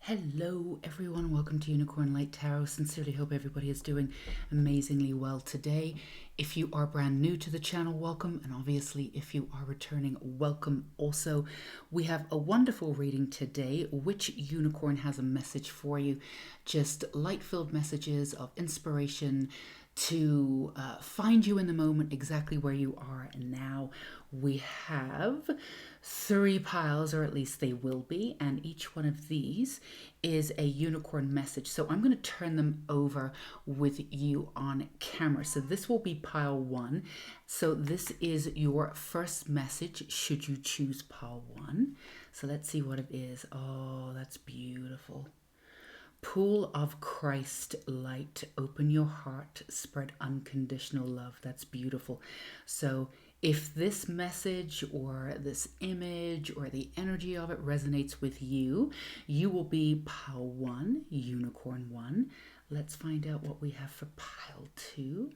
Hello everyone, welcome to Unicorn Light Tarot. Sincerely hope everybody is doing amazingly well today. If you are brand new to the channel, welcome, and obviously if you are returning, welcome also. We have a wonderful reading today. Which unicorn has a message for you? Just light-filled messages of inspiration to find you in the moment exactly where you are now. We have 3 piles, or at least they will be, and each one of these is a unicorn message. So I'm going to turn them over with you on camera. So this will be pile 1. So this is your first message should you choose pile 1. So let's see what it is. Oh, that's beautiful. Pool of Christ light, open your heart, spread unconditional love. That's beautiful. So if this message or this image or the energy of it resonates with you, you will be pile 1, unicorn 1. Let's find out what we have for pile 2.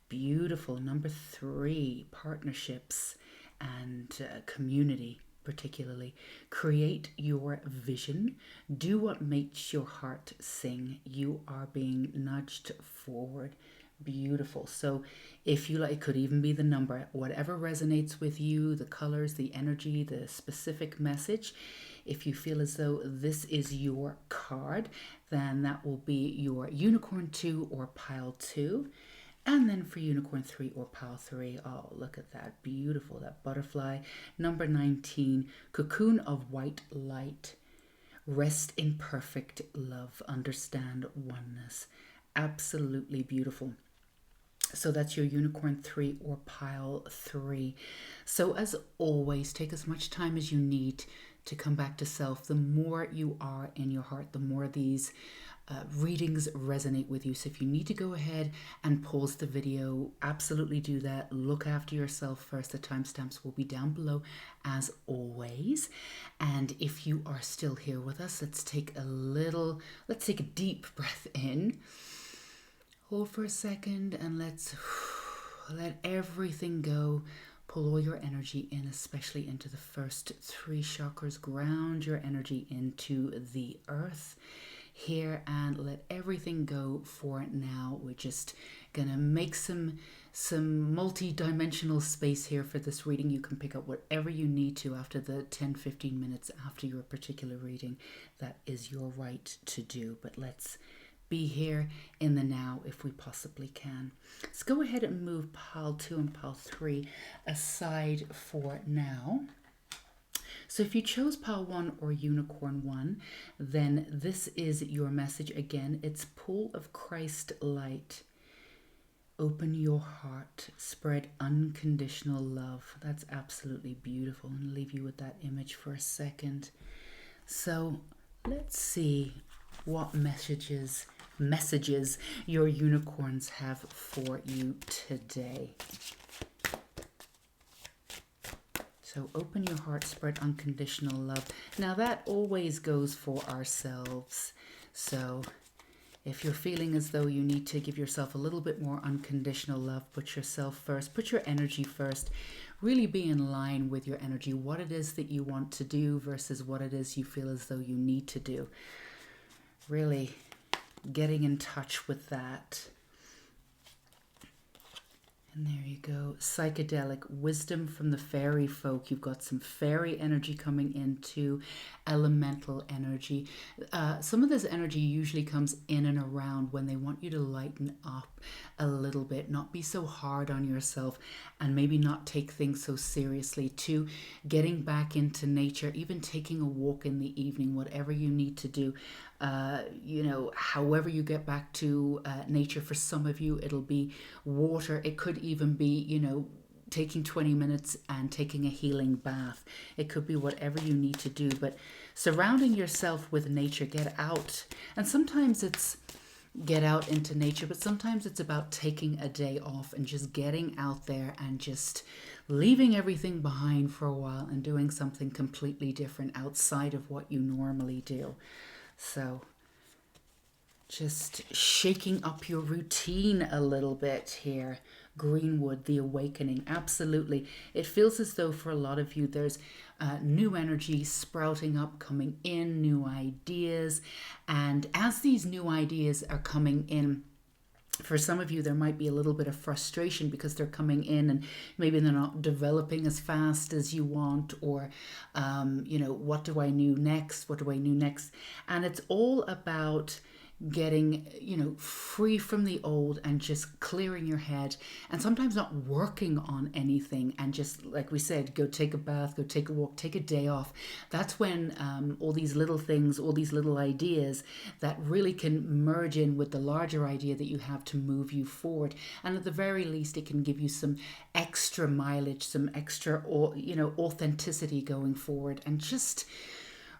Beautiful. Number 3, partnerships and community. Particularly, create your vision, do what makes your heart sing. You are being nudged forward. Beautiful. So if you like, it could even be the number, whatever resonates with you, the colors, the energy, the specific message. If you feel as though this is your card, then that will be your unicorn 2 or pile 2. And then for unicorn 3 or pile 3, oh, look at that. Beautiful, that butterfly. Number 19, cocoon of white light. Rest in perfect love. Understand oneness. Absolutely beautiful. So that's your unicorn 3 or pile 3. So as always, take as much time as you need to come back to self. The more you are in your heart, the more these readings resonate with you. So if you need to go ahead and pause the video, absolutely do that. Look after yourself first. The timestamps will be down below as always. And if you are still here with us, let's take a deep breath in. Hold for a second and let's let everything go. Pull all your energy in, especially into the first 3 chakras. Ground your energy into the earth here and let everything go for now. We're just gonna make some multi-dimensional space here for this reading. You can pick up whatever you need to after the 10-15 minutes after your particular reading. That is your right to do, but let's be here in the now if we possibly can. Let's go ahead and move pile 2 and pile 3 aside for now. So if you chose pile 1 or unicorn 1, then this is your message. Again, it's pool of Christ light. Open your heart, spread unconditional love. That's absolutely beautiful. And leave you with that image for a second. So let's see what messages your unicorns have for you today. So open your heart, spread unconditional love. Now that always goes for ourselves. So if you're feeling as though you need to give yourself a little bit more unconditional love, put yourself first, put your energy first, really be in line with your energy, what it is that you want to do versus what it is you feel as though you need to do. Really getting in touch with that. And there you go. Psychedelic wisdom from the fairy folk. You've got some fairy energy coming into elemental energy. Some of this energy usually comes in and around when they want you to lighten up a little bit, not be so hard on yourself, and maybe not take things so seriously, to getting back into nature, even taking a walk in the evening, whatever you need to do. However you get back to nature. For some of you, it'll be water. It could even be, taking 20 minutes and taking a healing bath. It could be whatever you need to do, but surrounding yourself with nature, get out. And sometimes it's get out into nature, but sometimes it's about taking a day off and just getting out there and just leaving everything behind for a while and doing something completely different outside of what you normally do. So Just shaking up your routine a little bit here. Greenwood, the awakening. Absolutely. It feels as though for a lot of you, there's new energy sprouting up, coming in, new ideas. And as these new ideas are coming in, for some of you, there might be a little bit of frustration because they're coming in and maybe they're not developing as fast as you want, or, what do I do next? What do I do next? And it's all about getting, free from the old and just clearing your head, and sometimes not working on anything, and just, like we said, go take a bath, go take a walk, take a day off. That's when all these little things, all these little ideas that really can merge in with the larger idea that you have to move you forward. And at the very least, it can give you some extra mileage, some extra, authenticity going forward, and just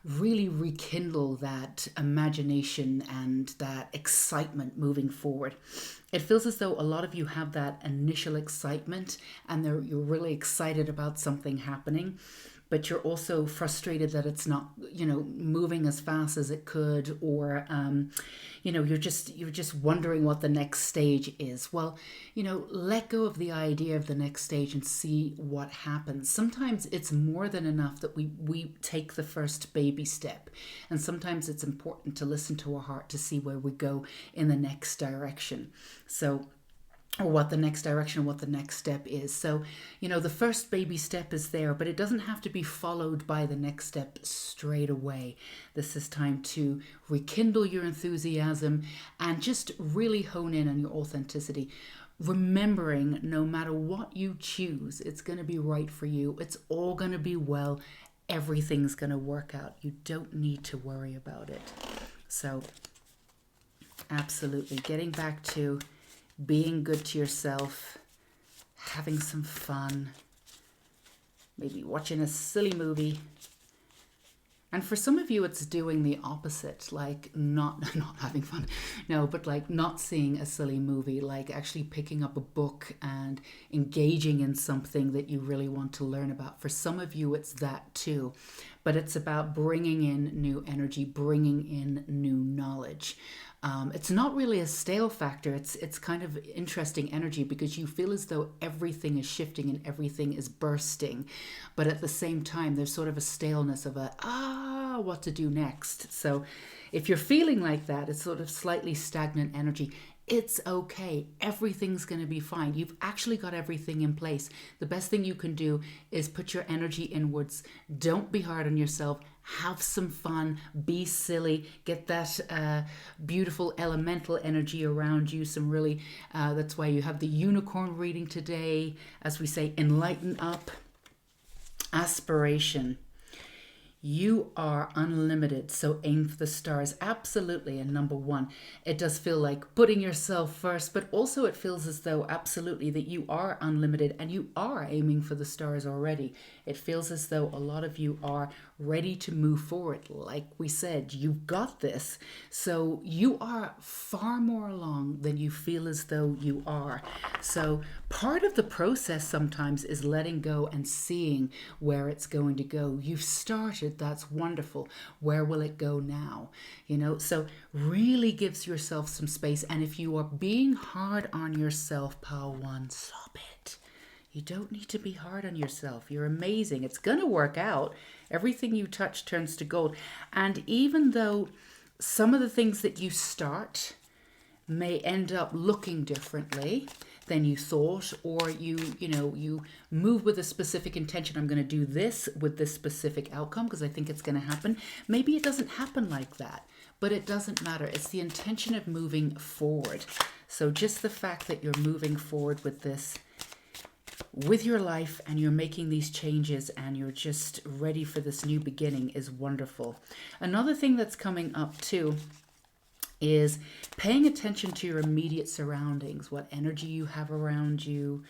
really rekindle that imagination and that excitement moving forward. It feels as though a lot of you have that initial excitement and you're really excited about something happening, but you're also frustrated that it's not, moving as fast as it could, or, you're just wondering what the next stage is. Well, let go of the idea of the next stage and see what happens. Sometimes it's more than enough that we take the first baby step. And sometimes it's important to listen to our heart to see where we go in the next direction. So, or what the next direction, what the next step is. So, the first baby step is there, but it doesn't have to be followed by the next step straight away. This is time to rekindle your enthusiasm and just really hone in on your authenticity. Remembering, no matter what you choose, it's going to be right for you. It's all going to be well. Everything's going to work out. You don't need to worry about it. So, absolutely, getting back to being good to yourself, having some fun, maybe watching a silly movie. And for some of you, it's doing the opposite, like not having fun. No, but like not seeing a silly movie, like actually picking up a book and engaging in something that you really want to learn about. For some of you, it's that too. But it's about bringing in new energy, bringing in new knowledge. It's not really a stale factor. It's kind of interesting energy because you feel as though everything is shifting and everything is bursting. But at the same time, there's sort of a staleness of what to do next. So if you're feeling like that, it's sort of slightly stagnant energy. It's okay. Everything's going to be fine. You've actually got everything in place. The best thing you can do is put your energy inwards. Don't be hard on yourself. Have some fun. Be silly. Get that beautiful elemental energy around you. Some really, that's why you have the unicorn reading today. As we say, enlighten up. Aspiration. You are unlimited, so aim for the stars. Absolutely. And number one, it does feel like putting yourself first, but also it feels as though absolutely that you are unlimited and you are aiming for the stars already. It feels as though a lot of you are ready to move forward. Like we said, you've got this. So you are far more along than you feel as though you are. So part of the process sometimes is letting go and seeing where it's going to go. You've started. That's wonderful. Where will it go now? So really gives yourself some space. And if you are being hard on yourself, pile one, stop it. You don't need to be hard on yourself. You're amazing. It's going to work out. Everything you touch turns to gold. And even though some of the things that you start may end up looking differently than you thought, or you move with a specific intention. I'm going to do this with this specific outcome because I think it's going to happen. Maybe it doesn't happen like that, but it doesn't matter. It's the intention of moving forward. So just the fact that you're moving forward with this, with your life, and you're making these changes and you're just ready for this new beginning is wonderful. Another thing that's coming up too is paying attention to your immediate surroundings, what energy you have around you,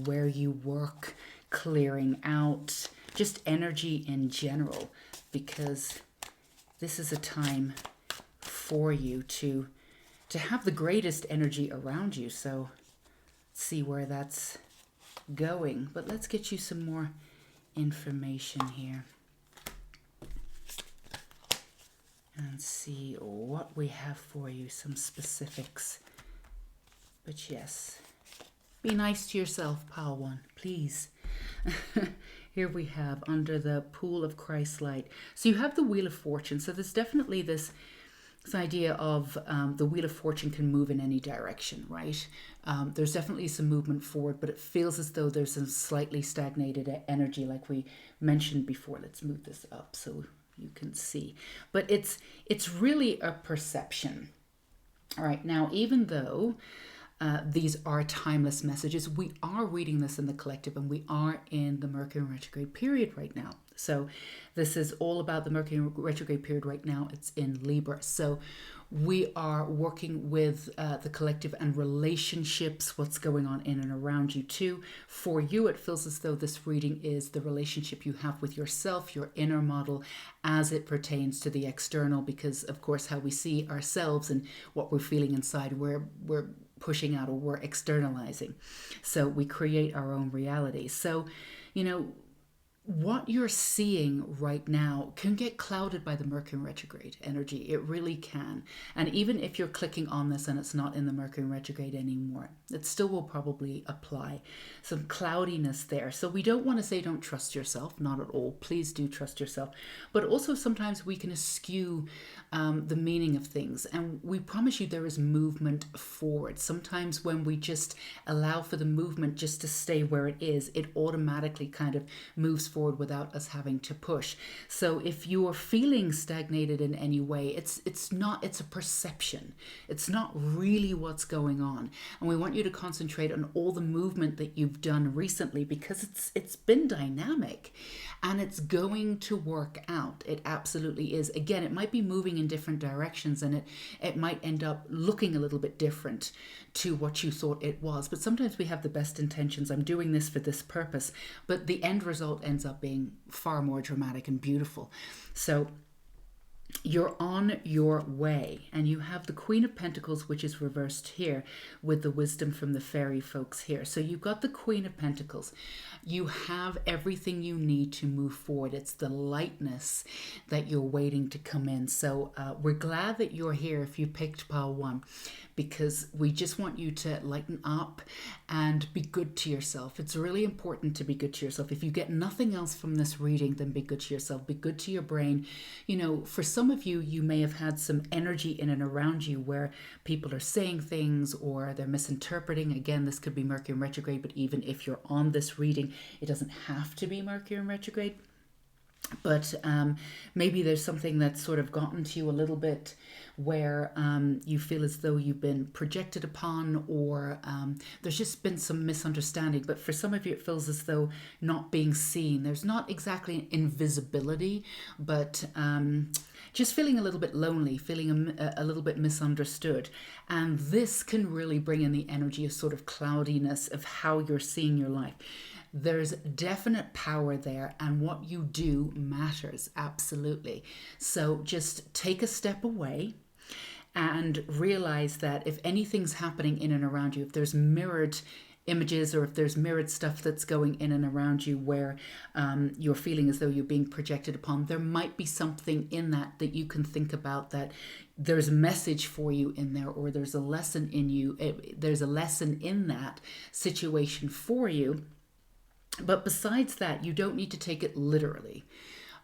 where you work, clearing out, just energy in general, because this is a time for you to have the greatest energy around you. So see where that's going. But let's get you some more information here. and see what we have for you, some specifics. But yes, be nice to yourself, pile one, please. Here we have under the pool of Christ's light. So you have the Wheel of Fortune. So there's definitely this idea of the Wheel of Fortune can move in any direction, right? There's definitely some movement forward, but it feels as though there's some slightly stagnated energy like we mentioned before. Let's move this up so you can see. But it's really a perception. All right, now even though these are timeless messages, we are reading this in the collective, and we are in the Mercury retrograde period right now. So this is all about the Mercury retrograde period right now. It's in Libra. So we are working with the collective and relationships, what's going on in and around you too. For you, it feels as though this reading is the relationship you have with yourself, your inner model, as it pertains to the external, because of course how we see ourselves and what we're feeling inside, we're pushing out or we're externalizing. So we create our own reality. So, you know, what you're seeing right now can get clouded by the Mercury retrograde energy. It really can. And even if you're clicking on this and it's not in the Mercury retrograde anymore, it still will probably apply some cloudiness there. So we don't want to say don't trust yourself, not at all. Please do trust yourself. But also sometimes we can eschew the meaning of things. And we promise you there is movement forward. Sometimes when we just allow for the movement just to stay where it is, it automatically kind of moves forward without us having to push. So if you are feeling stagnated in any way, it's a perception. It's not really what's going on. And we want you to concentrate on all the movement that you've done recently, because it's been dynamic and it's going to work out. It absolutely is. Again, it might be moving in different directions, and it might end up looking a little bit different to what you thought it was. But sometimes we have the best intentions. I'm doing this for this purpose, but the end result ends up being far more dramatic and beautiful. So you're on your way, and you have the Queen of Pentacles, which is reversed here with the wisdom from the fairy folks here. So you've got the Queen of Pentacles. You have everything you need to move forward. It's the lightness that you're waiting to come in. So we're glad that you're here if you picked pile one, because we just want you to lighten up and be good to yourself. It's really important to be good to yourself. If you get nothing else from this reading, then be good to yourself. Be good to your brain. You know, for some of you, you may have had some energy in and around you where people are saying things or they're misinterpreting. Again, this could be Mercury in retrograde, but even if you're on this reading, it doesn't have to be Mercury in retrograde. But maybe there's something that's sort of gotten to you a little bit where you feel as though you've been projected upon, or there's just been some misunderstanding. But for some of you, it feels as though not being seen. There's not exactly invisibility, but just feeling a little bit lonely, feeling a little bit misunderstood. And this can really bring in the energy of sort of cloudiness of how you're seeing your life. There's definite power there, and what you do matters, absolutely. So just take a step away and realize that if anything's happening in and around you, if there's mirrored images or if there's mirrored stuff that's going in and around you where you're feeling as though you're being projected upon, there might be something in that you can think about, that there's a message for you in there, or there's a lesson in you. There's a lesson in that situation for you. But besides that, you don't need to take it literally.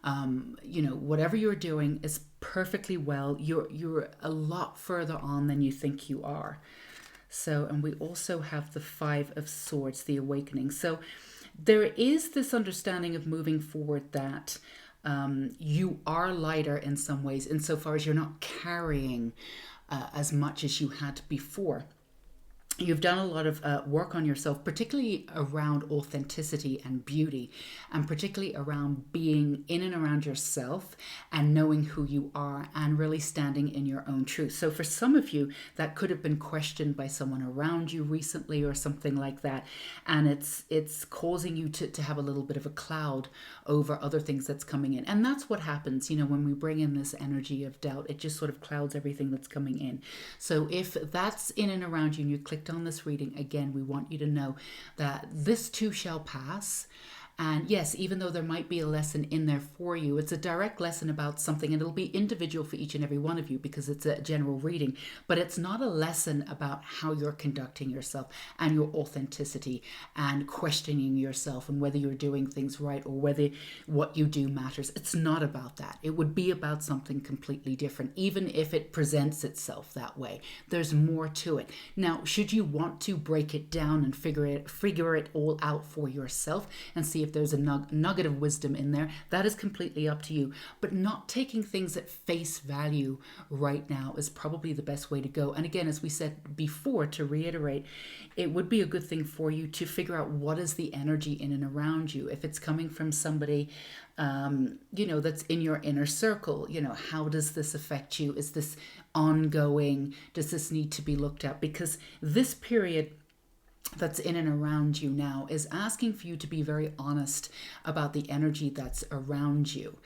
You know, whatever you're doing is perfectly well. You're a lot further on than you think you are. So, and we also have the Five of Swords, the awakening. So there is this understanding of moving forward that you are lighter in some ways, insofar as you're not carrying as much as you had before. You've done a lot of work on yourself, particularly around authenticity and beauty, and particularly around being in and around yourself and knowing who you are and really standing in your own truth. So for some of you, that could have been questioned by someone around you recently or something like that. And it's causing you to have a little bit of a cloud over other things that's coming in. And that's what happens, you know, when we bring in this energy of doubt, it just sort of clouds everything that's coming in. So if that's in and around you and you click on this reading, again, we want you to know that this too shall pass, And yes, even though there might be a lesson in there for you, it's a direct lesson about something, and it'll be individual for each and every one of you because it's a general reading, but it's not a lesson about how you're conducting yourself and your authenticity and questioning yourself and whether you're doing things right or whether what you do matters. It's not about that. It would be about something completely different, even if it presents itself that way. There's more to it. Now, should you want to break it down and figure it all out for yourself and see if there's a nugget of wisdom in there, that is completely up to you. But not taking things at face value right now is probably the best way to go. And again, as we said before, to reiterate, it would be a good thing for you to figure out what is the energy in and around you. If it's coming from somebody that's in your inner circle, how does this affect you? Is this ongoing? Does this need to be looked at? Because this period that's in and around you now is asking for you to be very honest about the energy that's around you.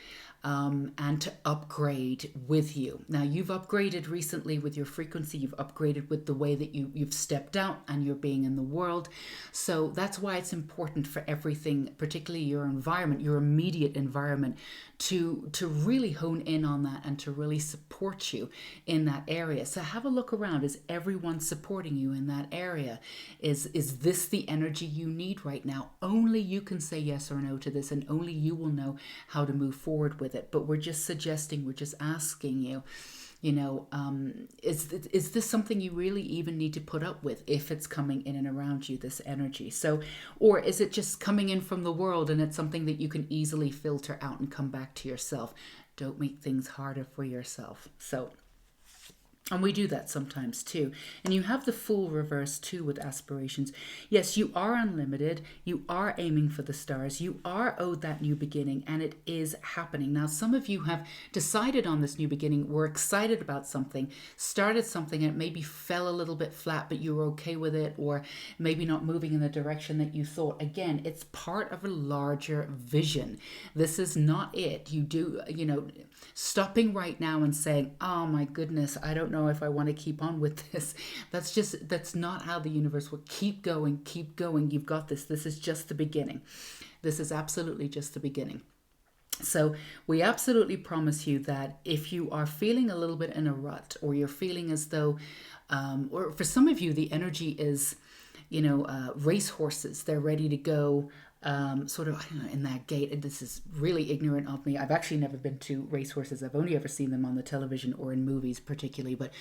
And to upgrade with you. Now, you've upgraded recently with your frequency. You've upgraded with the way that you've stepped out and you're being in the world. So that's why it's important for everything, particularly your environment, your immediate environment, to really hone in on that and to really support you in that area. So have a look around. Is everyone supporting you in that area? Is this the energy you need right now? Only you can say yes or no to this, and only you will know how to move forward with it. But we're just suggesting, we're just asking you, is this something you really even need to put up with if it's coming in and around you, this energy? So, or is it just coming in from the world and it's something that you can easily filter out and come back to yourself? Don't make things harder for yourself. And we do that sometimes too. And you have the Fool reverse too with aspirations. Yes, you are unlimited. You are aiming for the stars. You are owed that new beginning, and it is happening. Now, some of you have decided on this new beginning, were excited about something, started something, and it maybe fell a little bit flat, but you were okay with it, or maybe not moving in the direction that you thought. Again, it's part of a larger vision. This is not it. Stopping right now and saying, oh my goodness, I don't know if I want to keep on with this. That's not how the universe will. Keep going. You've got this. This is just the beginning. This is absolutely just the beginning. So we absolutely promise you that if you are feeling a little bit in a rut, or you're feeling as though, or for some of you, the energy is, race horses, they're ready to go. Sort of, I don't know, in that gate. And this is really ignorant of me. I've actually never been to racehorses. I've only ever seen them on the television or in movies particularly, but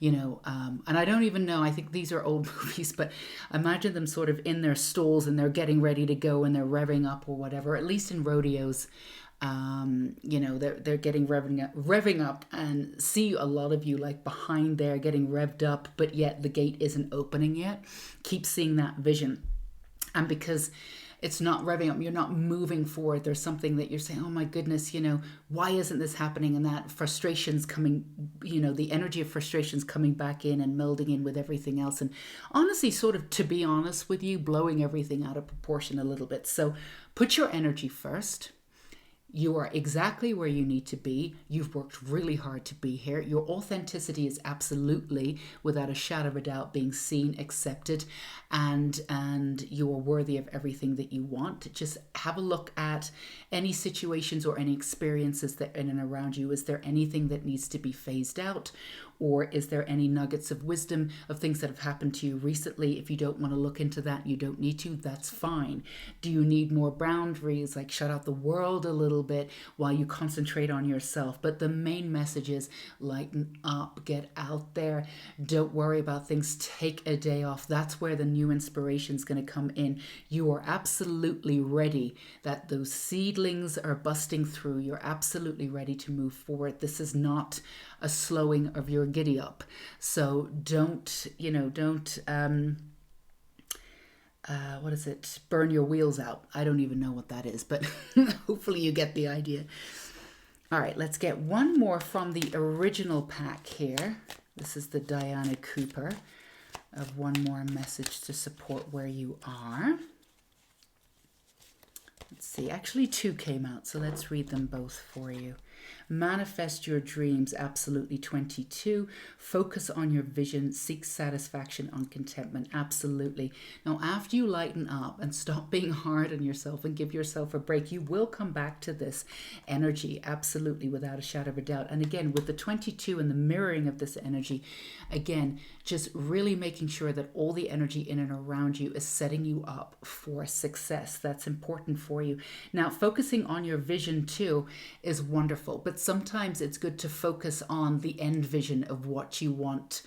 and I don't even know, I think these are old movies, but imagine them sort of in their stalls and they're getting ready to go and they're revving up or whatever, at least in rodeos. They're getting revving up, and see a lot of you like behind there getting revved up, but yet the gate isn't opening yet. Keep seeing that vision. And because it's not revving up, you're not moving forward, there's something that you're saying, oh my goodness, why isn't this happening? And that frustration's coming, the energy of frustration's coming back in and melding in with everything else. And honestly, sort of, to be honest with you, blowing everything out of proportion a little bit. So put your energy first. You are exactly where you need to be. You've worked really hard to be here. Your authenticity is absolutely, without a shadow of a doubt, being seen, accepted, and you are worthy of everything that you want. Just have a look at any situations or any experiences that are in and around you. Is there anything that needs to be phased out? Or is there any nuggets of wisdom of things that have happened to you recently? If you don't want to look into that, you don't need to, that's fine. Do you need more boundaries, like shut out the world a little bit while you concentrate on yourself? But the main message is lighten up, get out there. Don't worry about things. Take a day off. That's where the new inspiration is going to come in. You are absolutely ready, that those seedlings are busting through. You're absolutely ready to move forward. This is not a slowing of your giddy up. So don't burn your wheels out. I don't even know what that is, but hopefully you get the idea. All right, let's get one more from the original pack here. This is the Diana Cooper of one more message to support where you are. Let's see, actually two came out, so let's read them both for you. Manifest your dreams, absolutely. 22. Focus on your vision, seek satisfaction on contentment, absolutely. Now, after you lighten up and stop being hard on yourself and give yourself a break, you will come back to this energy, absolutely, without a shadow of a doubt. And again, with the 22 and the mirroring of this energy, again, just really making sure that all the energy in and around you is setting you up for success. That's important for you. Now, focusing on your vision too is wonderful, but sometimes it's good to focus on the end vision of what you want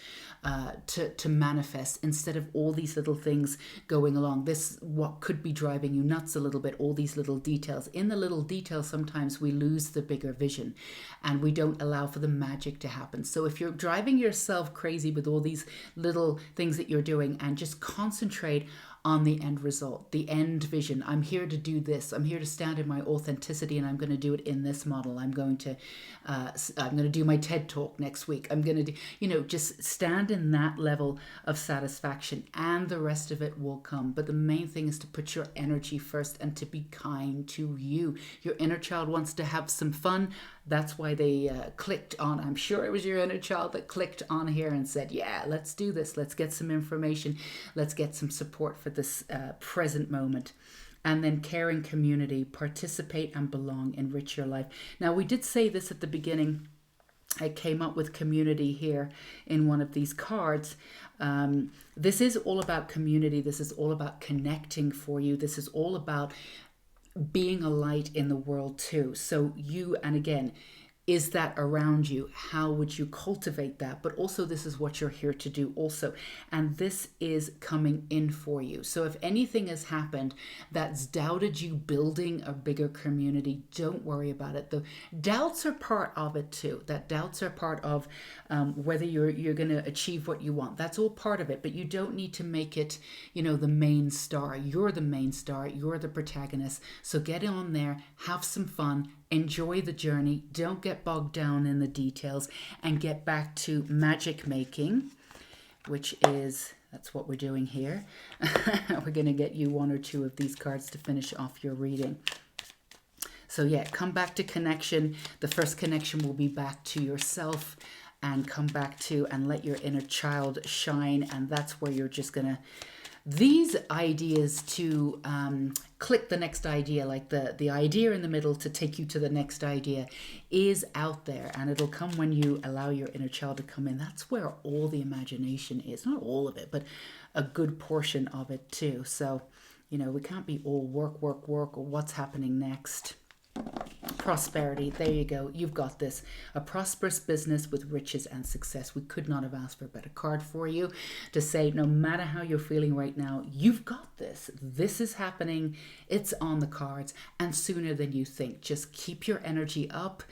to manifest, instead of all these little things going along. This what could be driving you nuts a little bit, all these little details. In the little details, sometimes we lose the bigger vision and we don't allow for the magic to happen. So if you're driving yourself crazy with all these little things that you're doing, and just concentrate on the end result, the end vision. I'm here to do this. I'm here to stand in my authenticity, and I'm going to do it in this model. I'm going to do my TED talk next week. I'm going to do, just stand in that level of satisfaction, and the rest of it will come. But the main thing is to put your energy first and to be kind to you. Your inner child wants to have some fun. That's why they clicked on, I'm sure it was your inner child that clicked on here and said, yeah, let's do this. Let's get some information. Let's get some support for this present moment. And then caring community, participate and belong, enrich your life. Now, we did say this at the beginning. I came up with community here in one of these cards. This is all about community. This is all about connecting for you. This is all about being a light in the world too. So you, and again, is that around you? How would you cultivate that? But also, this is what you're here to do also. And this is coming in for you. So if anything has happened that's doubted you building a bigger community, don't worry about it. The doubts are part of it too. That doubts are part of whether you're going to achieve what you want. That's all part of it. But you don't need to make it, the main star. You're the main star. You're the protagonist. So get on there, have some fun, enjoy the journey. Don't get bogged down in the details, and get back to magic making, which is, that's what we're doing here. We're going to get you one or two of these cards to finish off your reading. So yeah, come back to connection. The first connection will be back to yourself, and come back to and let your inner child shine. And that's where you're just going to, these ideas to click the next idea, like the idea in the middle to take you to the next idea, is out there, and it'll come when you allow your inner child to come in. That's where all the imagination is. Not all of it, but a good portion of it too. So, we can't be all work, or what's happening next. Prosperity, there you go. You've got this. A prosperous business with riches and success. We could not have asked for a better card for you to say, no matter how you're feeling right now, you've got this. This is happening. It's on the cards, and sooner than you think. Just keep your energy up.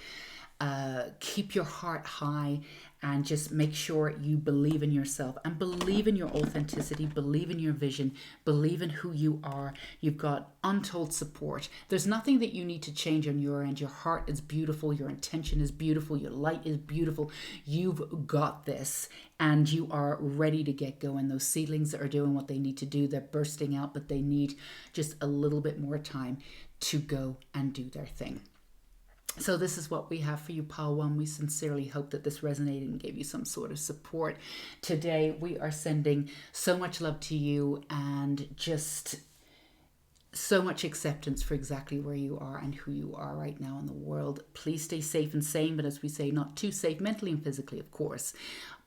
Keep your heart high, and just make sure you believe in yourself and believe in your authenticity, believe in your vision, believe in who you are. You've got untold support. There's nothing that you need to change on your end. Your heart is beautiful. Your intention is beautiful. Your light is beautiful. You've got this, and you are ready to get going. Those seedlings are doing what they need to do. They're bursting out, but they need just a little bit more time to go and do their thing. So this is what we have for you, Pile 1. We sincerely hope that this resonated and gave you some sort of support. Today, we are sending so much love to you, and just so much acceptance for exactly where you are and who you are right now in the world. Please stay safe and sane, but as we say, not too safe mentally and physically, of course,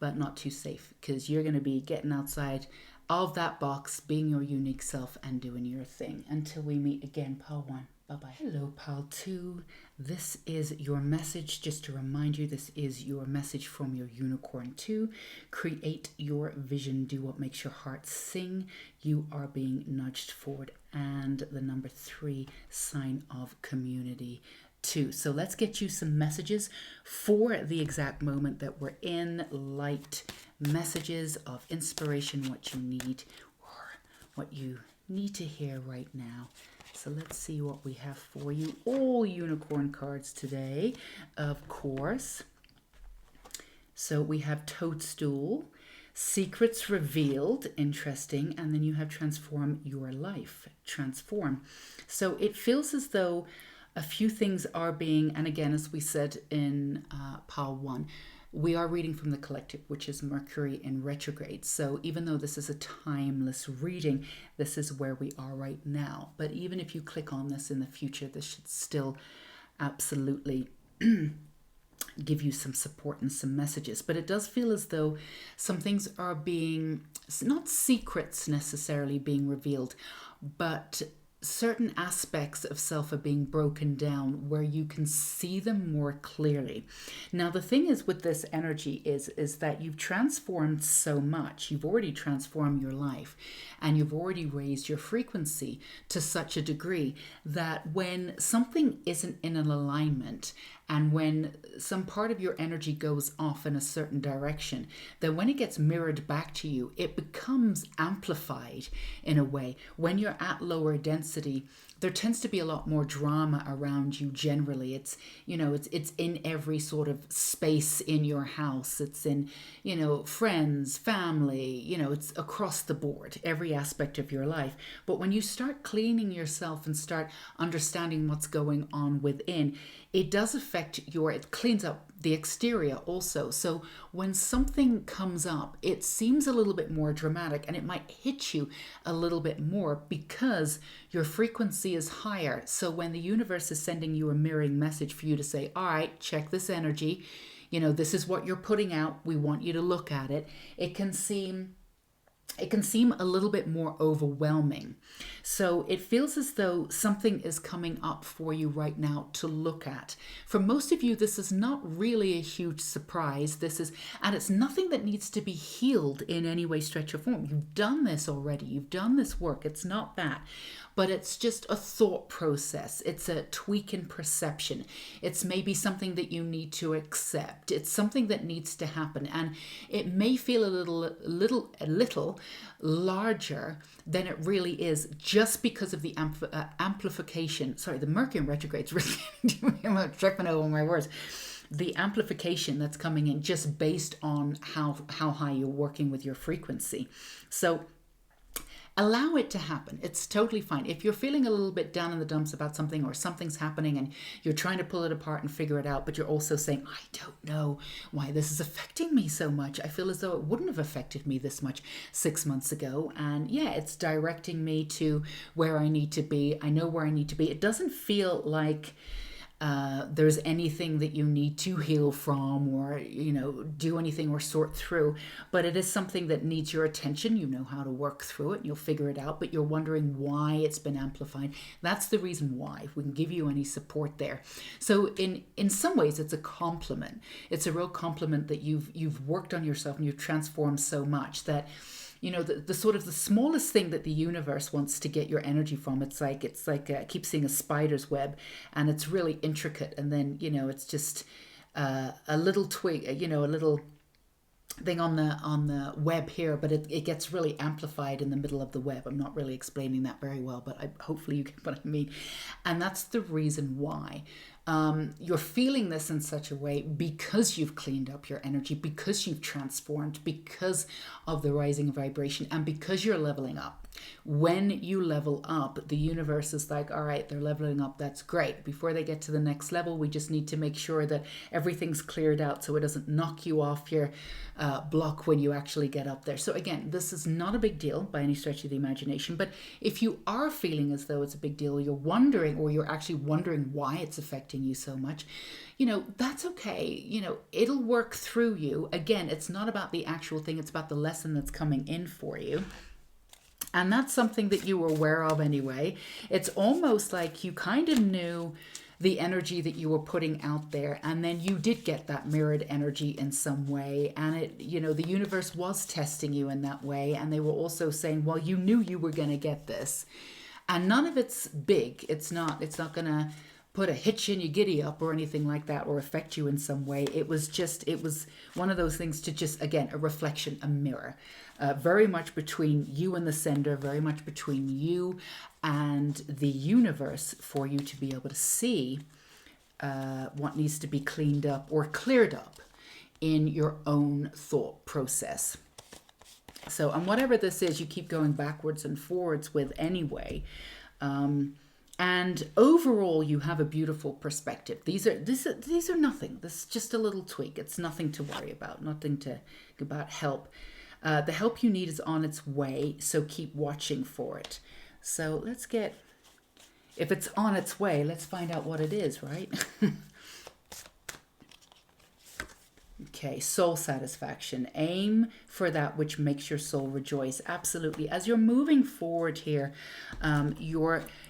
but not too safe, because you're going to be getting outside of that box, being your unique self and doing your thing. Until we meet again, Pile 1. Bye-bye. Hello, Pile 2. This is your message. Just to remind you, this is your message from your Unicorn 2. Create your vision. Do what makes your heart sing. You are being nudged forward. And the number 3, sign of community 2. So let's get you some messages for the exact moment that we're in. Light messages of inspiration, what you need, or what you need to hear right now. So let's see what we have for you. All unicorn cards today, of course. So we have Toadstool, Secrets Revealed, interesting. And then you have Transform Your Life, transform. So it feels as though A few things are being, and again, as we said in pile one, we are reading from the collective, which is Mercury in retrograde. So even though this is a timeless reading, this is where we are right now. But even if you click on this in the future, this should still absolutely give you some support and some messages. But it does feel as though some things are being, not secrets necessarily being revealed, but certain aspects of self are being broken down where you can see them more clearly. Now, the thing is with this energy is that you've transformed so much. You've already transformed your life, and you've already raised your frequency to such a degree that when something isn't in an alignment, and when some part of your energy goes off in a certain direction, then when it gets mirrored back to you, it becomes amplified in a way. When you're at lower density, there tends to be a lot more drama around you generally. It's, it's in every sort of space in your house. It's in, friends, family, it's across the board, every aspect of your life. But when you start cleaning yourself and start understanding what's going on within, it does affect it cleans up the exterior also. So when something comes up, it seems a little bit more dramatic, and it might hit you a little bit more because your frequency is higher. So when the universe is sending you a mirroring message for you to say, all right, check this energy, this is what you're putting out, we want you to look at it, it can seem a little bit more overwhelming. So it feels as though something is coming up for you right now to look at. For most of you, this is not really a huge surprise. And it's nothing that needs to be healed in any way, stretch, or form. You've done this already. You've done this work. It's not that. But it's just a thought process. It's a tweak in perception. It's maybe something that you need to accept. It's something that needs to happen. And it may feel a little larger than it really is, just because of the amplification. Sorry, the Mercury in retrograde is really I'm tripping over my words. The amplification that's coming in just based on how high you're working with your frequency. So allow it to happen. It's totally fine. If you're feeling a little bit down in the dumps about something, or something's happening and you're trying to pull it apart and figure it out, but you're also saying, I don't know why this is affecting me so much. I feel as though it wouldn't have affected me this much 6 months ago. And yeah, it's directing me to where I need to be. I know where I need to be. It doesn't feel like there's anything that you need to heal from, or do anything or sort through, but it is something that needs your attention. You know how to work through it, and you'll figure it out, but you're wondering why it's been amplified. That's the reason why. If we can give you any support there. So in some ways, it's a compliment. It's a real compliment that you've worked on yourself and you've transformed so much that the sort of the smallest thing that the universe wants to get your energy from. It's like I keep seeing a spider's web, and it's really intricate. And then, it's just a little twig, a little thing on the web here, but it gets really amplified in the middle of the web. I'm not really explaining that very well, but hopefully you get what I mean. And that's the reason why. You're feeling this in such a way because you've cleaned up your energy, because you've transformed, because of the rising vibration, and because you're leveling up. When you level up, the universe is like, all right, they're leveling up. That's great. Before they get to the next level, we just need to make sure that everything's cleared out so it doesn't knock you off your block when you actually get up there. So again, this is not a big deal by any stretch of the imagination. But if you are feeling as though it's a big deal, you're wondering, or you're actually wondering why it's affecting you so much, that's okay. It'll work through you. Again, it's not about the actual thing. It's about the lesson that's coming in for you. And that's something that you were aware of anyway. It's almost like you kind of knew the energy that you were putting out there, and then you did get that mirrored energy in some way. And it, the universe was testing you in that way. And they were also saying, well, you knew you were going to get this. And none of it's big. It's not going to put a hitch in your giddy up or anything like that, or affect you in some way. It was one of those things to just, again, a reflection, a mirror, very much between you and the sender, very much between you and the universe, for you to be able to see what needs to be cleaned up or cleared up in your own thought process. So, and whatever this is, you keep going backwards and forwards with anyway. And overall, you have a beautiful perspective. These are nothing. This is just a little tweak. It's nothing to worry about. Nothing to about help. The help you need is on its way. So keep watching for it. So let's get. If it's on its way, let's find out what it is, right? Okay, soul satisfaction. Aim for that which makes your soul rejoice. Absolutely. As you're moving forward here,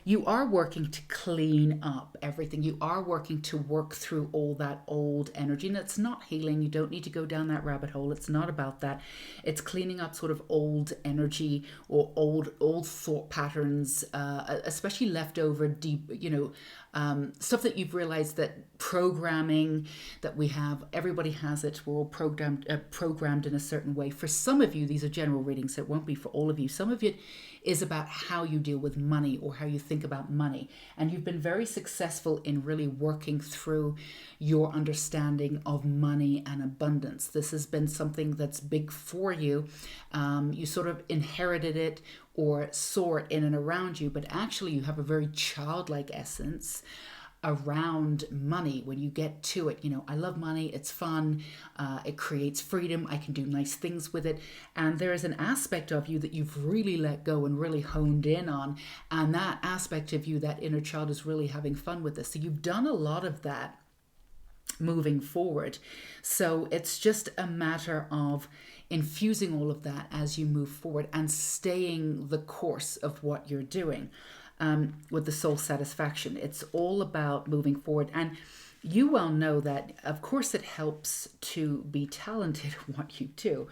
you are working to clean up everything. You are working to work through all that old energy. And it's not healing. You don't need to go down that rabbit hole. It's not about that. It's cleaning up sort of old energy or old thought patterns, especially leftover deep, stuff that you've realized that programming that we have, everybody has it. We're all programmed in a certain way. For some of you, these are general readings, so it won't be for all of you. Some of it is about how you deal with money or how you think about money. And you've been very successful in really working through your understanding of money and abundance. This has been something that's big for you. You sort of inherited it or saw it in and around you, but actually you have a very childlike essence around money. When you get to it, I love money, it's fun, it creates freedom, I can do nice things with it, and there is an aspect of you that you've really let go and really honed in on, and that aspect of you, that inner child, is really having fun with this. So you've done a lot of that moving forward. So it's just a matter of infusing all of that as you move forward and staying the course of what you're doing. With the soul satisfaction, it's all about moving forward. And you well know that, of course, it helps to be talented at what you do,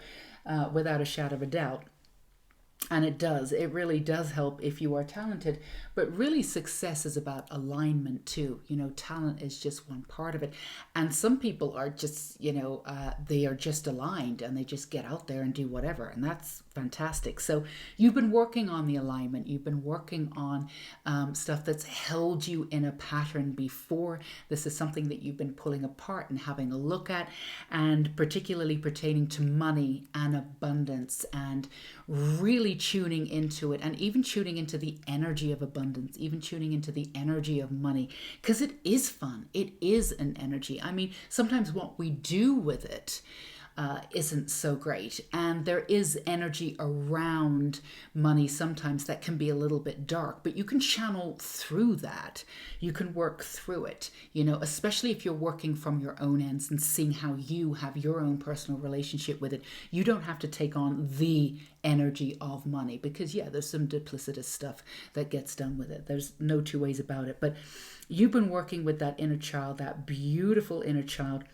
without a shadow of a doubt. And it does. It really does help if you are talented. But really, success is about alignment too. Talent is just one part of it. And some people are just, they are just aligned and they just get out there and do whatever. And that's fantastic. So you've been working on the alignment. You've been working on stuff that's held you in a pattern before. This is something that you've been pulling apart and having a look at, and particularly pertaining to money and abundance, and really tuning into it, and even tuning into the energy of abundance, even tuning into the energy of money, because it is fun. It is an energy. I mean, sometimes what we do with it isn't so great, and there is energy around money sometimes that can be a little bit dark, but you can channel through that. You can work through it, especially if you're working from your own ends and seeing how you have your own personal relationship with it. You don't have to take on the energy of money, because there's some duplicitous stuff that gets done with it. There's no two ways about it. But you've been working with that inner child, that beautiful inner child,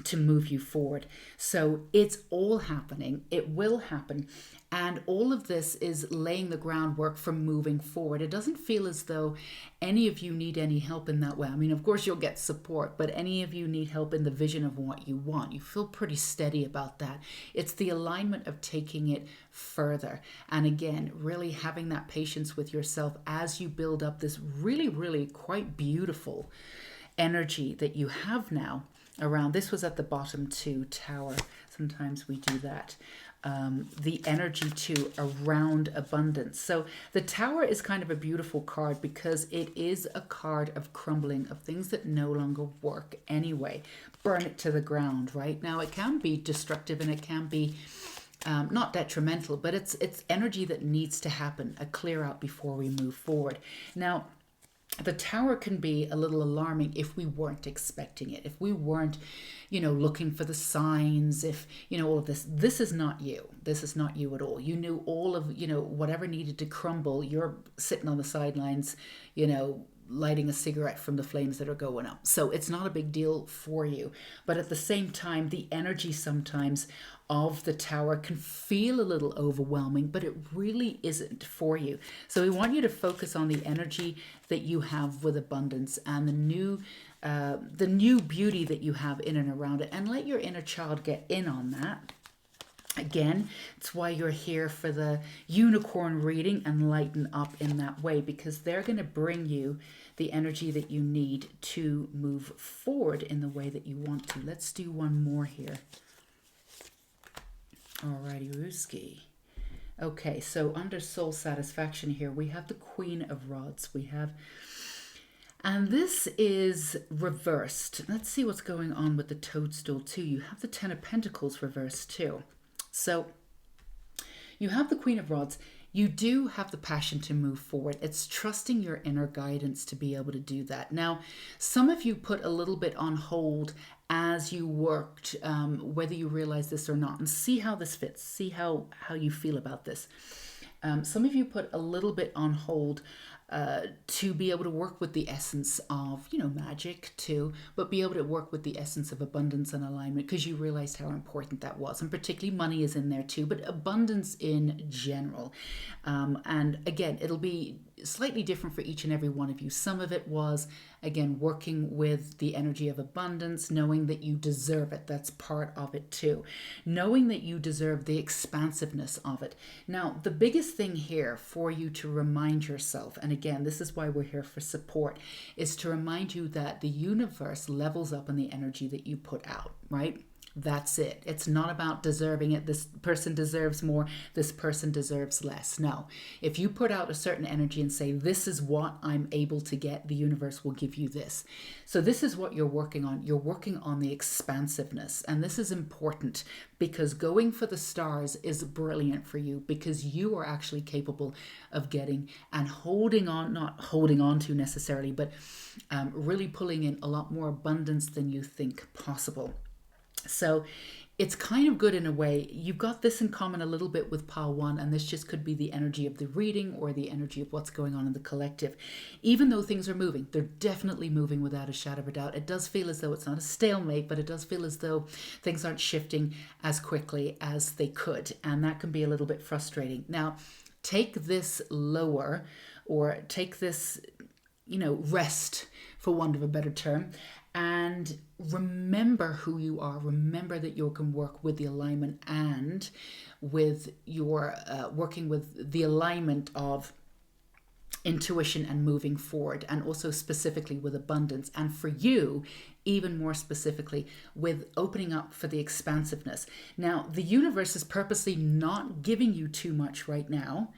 to move you forward. So it's all happening. It will happen. And all of this is laying the groundwork for moving forward. It doesn't feel as though any of you need any help in that way. I mean, of course you'll get support, but any of you need help in the vision of what you want. You feel pretty steady about that. It's the alignment of taking it further. And again, really having that patience with yourself as you build up this really, really quite beautiful energy that you have now around. This was at the bottom too, Tower. Sometimes we do that. The energy too around abundance. So the Tower is kind of a beautiful card because it is a card of crumbling, of things that no longer work anyway. Burn it to the ground, right? Now it can be destructive and it can be not detrimental, but it's energy that needs to happen, a clear out before we move forward. Now, the Tower can be a little alarming if we weren't expecting it, if we weren't, looking for the signs, if, all of this. This is not you. This is not you at all. You knew all of, whatever needed to crumble. You're sitting on the sidelines, lighting a cigarette from the flames that are going up. So it's not a big deal for you. But at the same time, the energy sometimes of the Tower can feel a little overwhelming, but it really isn't for you. So we want you to focus on the energy that you have with abundance and the new beauty that you have in and around it, and let your inner child get in on that. Again, it's why you're here for the unicorn reading and lighten up in that way, because they're going to bring you the energy that you need to move forward in the way that you want to. Let's do one more here. Alrighty, Ruski. Okay, so under soul satisfaction here, we have the Queen of Rods. And this is reversed. Let's see what's going on with the toadstool too. You have the Ten of Pentacles reversed too. So you have the Queen of Rods. You do have the passion to move forward. It's trusting your inner guidance to be able to do that. Now, some of you put a little bit on hold as you worked, whether you realize this or not, and see how this fits. See how you feel about this. Some of you put a little bit on hold to be able to work with the essence of, magic too, but be able to work with the essence of abundance and alignment because you realized how important that was. And particularly money is in there too, but abundance in general. And again, it'll be slightly different for each and every one of you. Some of it was, again, working with the energy of abundance, knowing that you deserve it. That's part of it too. Knowing that you deserve the expansiveness of it. Now, the biggest thing here for you to remind yourself, and again, this is why we're here for support, is to remind you that the universe levels up in the energy that you put out, right? That's it. It's not about deserving it. This person deserves more. This person deserves less. No. If you put out a certain energy and say, this is what I'm able to get, the universe will give you this. So this is what you're working on. You're working on the expansiveness. And this is important because going for the stars is brilliant for you because you are actually capable of getting and holding on, not holding on to necessarily, but really pulling in a lot more abundance than you think possible. So it's kind of good in a way. You've got this in common a little bit with pile one, and this just could be the energy of the reading or the energy of what's going on in the collective. Even though things are moving, they're definitely moving without a shadow of a doubt. It does feel as though it's not a stalemate, but it does feel as though things aren't shifting as quickly as they could. And that can be a little bit frustrating. Now, take this lower or take this, rest, for want of a better term, and remember who you are. Remember that you can work with the alignment and with your working with the alignment of intuition and moving forward, and also specifically with abundance. And for you, even more specifically, with opening up for the expansiveness. Now, the universe is purposely not giving you too much right now,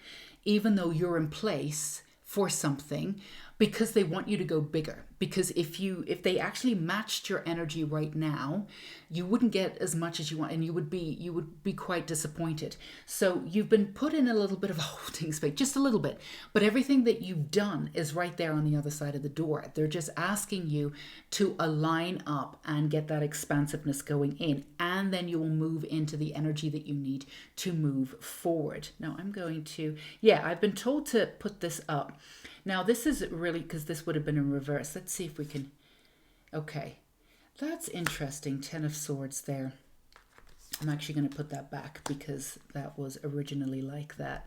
even though you're in place for something, because they want you to go bigger. Because if they actually matched your energy right now, you wouldn't get as much as you want, and you would be quite disappointed. So you've been put in a little bit of a holding space, just a little bit, but everything that you've done is right there on the other side of the door. They're just asking you to align up and get that expansiveness going in, and then you will move into the energy that you need to move forward. Now I've been told to put this up. Now this is really, because this would have been in reverse. Let's see if we can, okay, that's interesting, 10 of Swords there. I'm actually going to put that back because that was originally like that.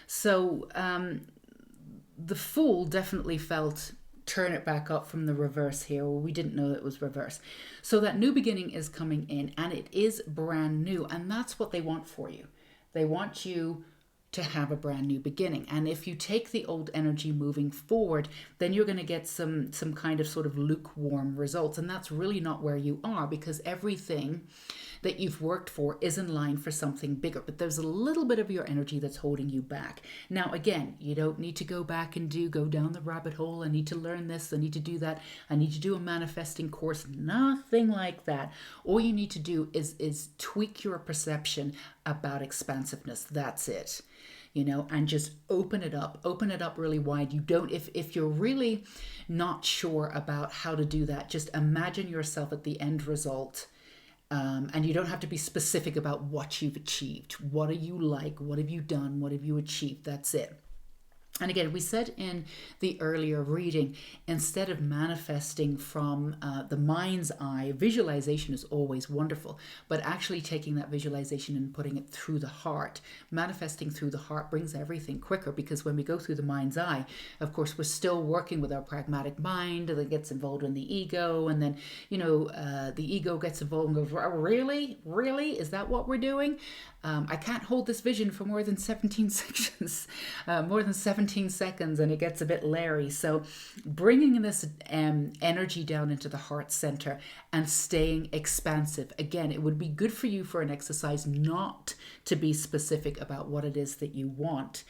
So the Fool definitely felt, turn it back up from the reverse here. Well, we didn't know that it was reverse. So that new beginning is coming in, and it is brand new, and that's what they want for you. They want you to have a brand new beginning. And if you take the old energy moving forward, then you're going to get some kind of sort of lukewarm results. And that's really not where you are, because everything that you've worked for is in line for something bigger. But there's a little bit of your energy that's holding you back. Now, again, you don't need to go back and go down the rabbit hole. I need to learn this. I need to do that. I need to do a manifesting course. Nothing like that. All you need to do is tweak your perception about expansiveness. That's it. And just open it up really wide. You don't, if you're really not sure about how to do that, just imagine yourself at the end result. And you don't have to be specific about what you've achieved. What are you like? What have you done? What have you achieved? That's it. And again, we said in the earlier reading, instead of manifesting from the mind's eye, visualization is always wonderful, but actually taking that visualization and putting it through the heart, manifesting through the heart brings everything quicker, because when we go through the mind's eye, of course, we're still working with our pragmatic mind that gets involved in the ego. And then, the ego gets involved and goes, really? Is that what we're doing? I can't hold this vision for more than 17 seconds, more than 17 seconds, and it gets a bit leery. So bringing this energy down into the heart center and staying expansive. Again, it would be good for you for an exercise not to be specific about what it is that you want,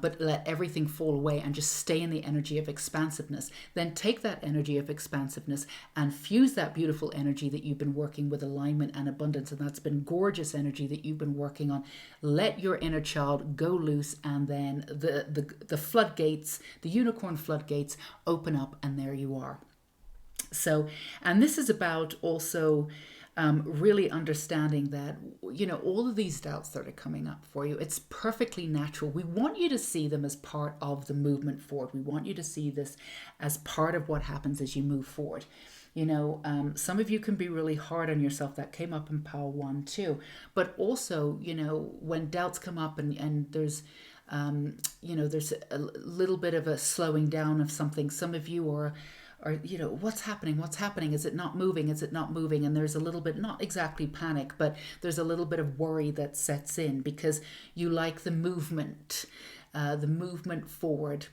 but let everything fall away and just stay in the energy of expansiveness. Then take that energy of expansiveness and fuse that beautiful energy that you've been working with, alignment and abundance, and that's been gorgeous energy that you've been working on. Let your inner child go loose, and then the floodgates, the unicorn floodgates, open up, and there you are. So, and this is about also really understanding that, all of these doubts that are coming up for you, it's perfectly natural. We want you to see them as part of the movement forward. We want you to see this as part of what happens as you move forward. Some of you can be really hard on yourself. That came up in Power 1 too. But also, when doubts come up and there's there's a little bit of a slowing down of something. Some of you are what's happening, is it not moving, and there's a little bit, not exactly panic, but there's a little bit of worry that sets in because you like the movement forward.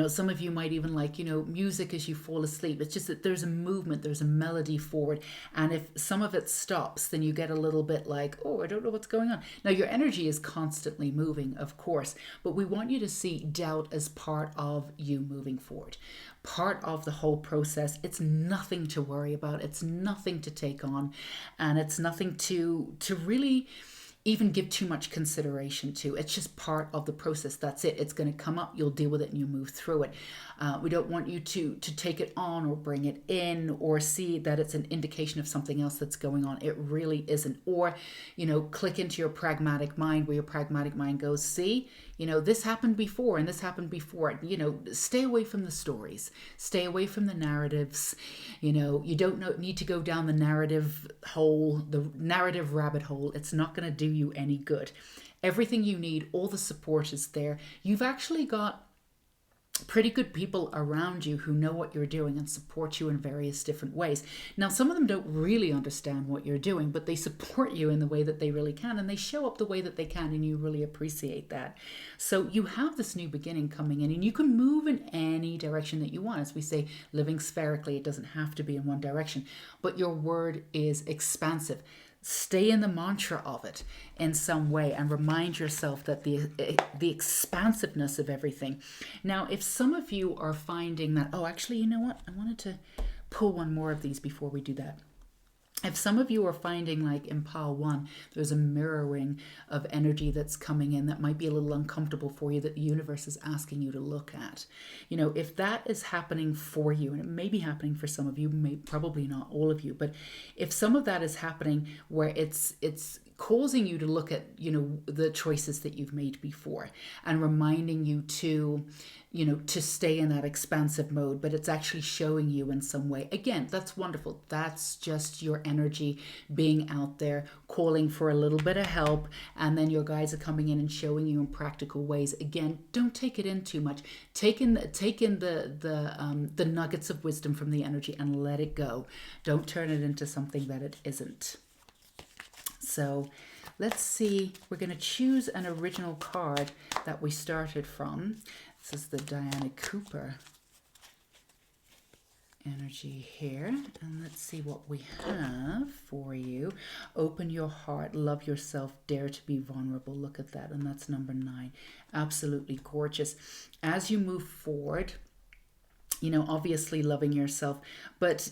Some of you might even like, music as you fall asleep. It's just that there's a movement, there's a melody forward. And if some of it stops, then you get a little bit like, oh, I don't know what's going on. Now, your energy is constantly moving, of course, but we want you to see doubt as part of you moving forward, part of the whole process. It's nothing to worry about. It's nothing to take on. And it's nothing to really even give too much consideration to. It's just part of the process. That's it. It's going to come up. You'll deal with it and you move through it. We don't want you to take it on or bring it in or see that it's an indication of something else that's going on. It really isn't. Or, click into your pragmatic mind, where your pragmatic mind goes, see, this happened before and this happened before. Stay away from the stories. Stay away from the narratives. You don't need to go down the narrative rabbit hole. It's not going to do you any good. Everything you need, all the support is there. You've actually got pretty good people around you who know what you're doing and support you in various different ways. Now, some of them don't really understand what you're doing, but they support you in the way that they really can, and they show up the way that they can, and you really appreciate that. So you have this new beginning coming in, and you can move in any direction that you want. As we say, living spherically, it doesn't have to be in one direction, but your word is expansive. Stay in the mantra of it in some way and remind yourself that the expansiveness of everything. Now, if some of you are finding that, oh, actually, you know what? I wanted to pull one more of these before we do that. If some of you are finding, like in Pile 1, there's a mirroring of energy that's coming in that might be a little uncomfortable for you, that the universe is asking you to look at. If that is happening for you, and it may be happening for some of you, probably not all of you, but if some of that is happening where it's causing you to look at, the choices that you've made before and reminding you to stay in that expansive mode, but it's actually showing you in some way. Again, that's wonderful. That's just your energy being out there, calling for a little bit of help, and then your guides are coming in and showing you in practical ways. Again, don't take it in too much. Take in the nuggets of wisdom from the energy and let it go. Don't turn it into something that it isn't. So let's see, we're going to choose an original card that we started from. This is the Diana Cooper energy here. And let's see what we have for you. Open your heart, love yourself, dare to be vulnerable. Look at that. And that's number 9. Absolutely gorgeous. As you move forward, obviously loving yourself, but,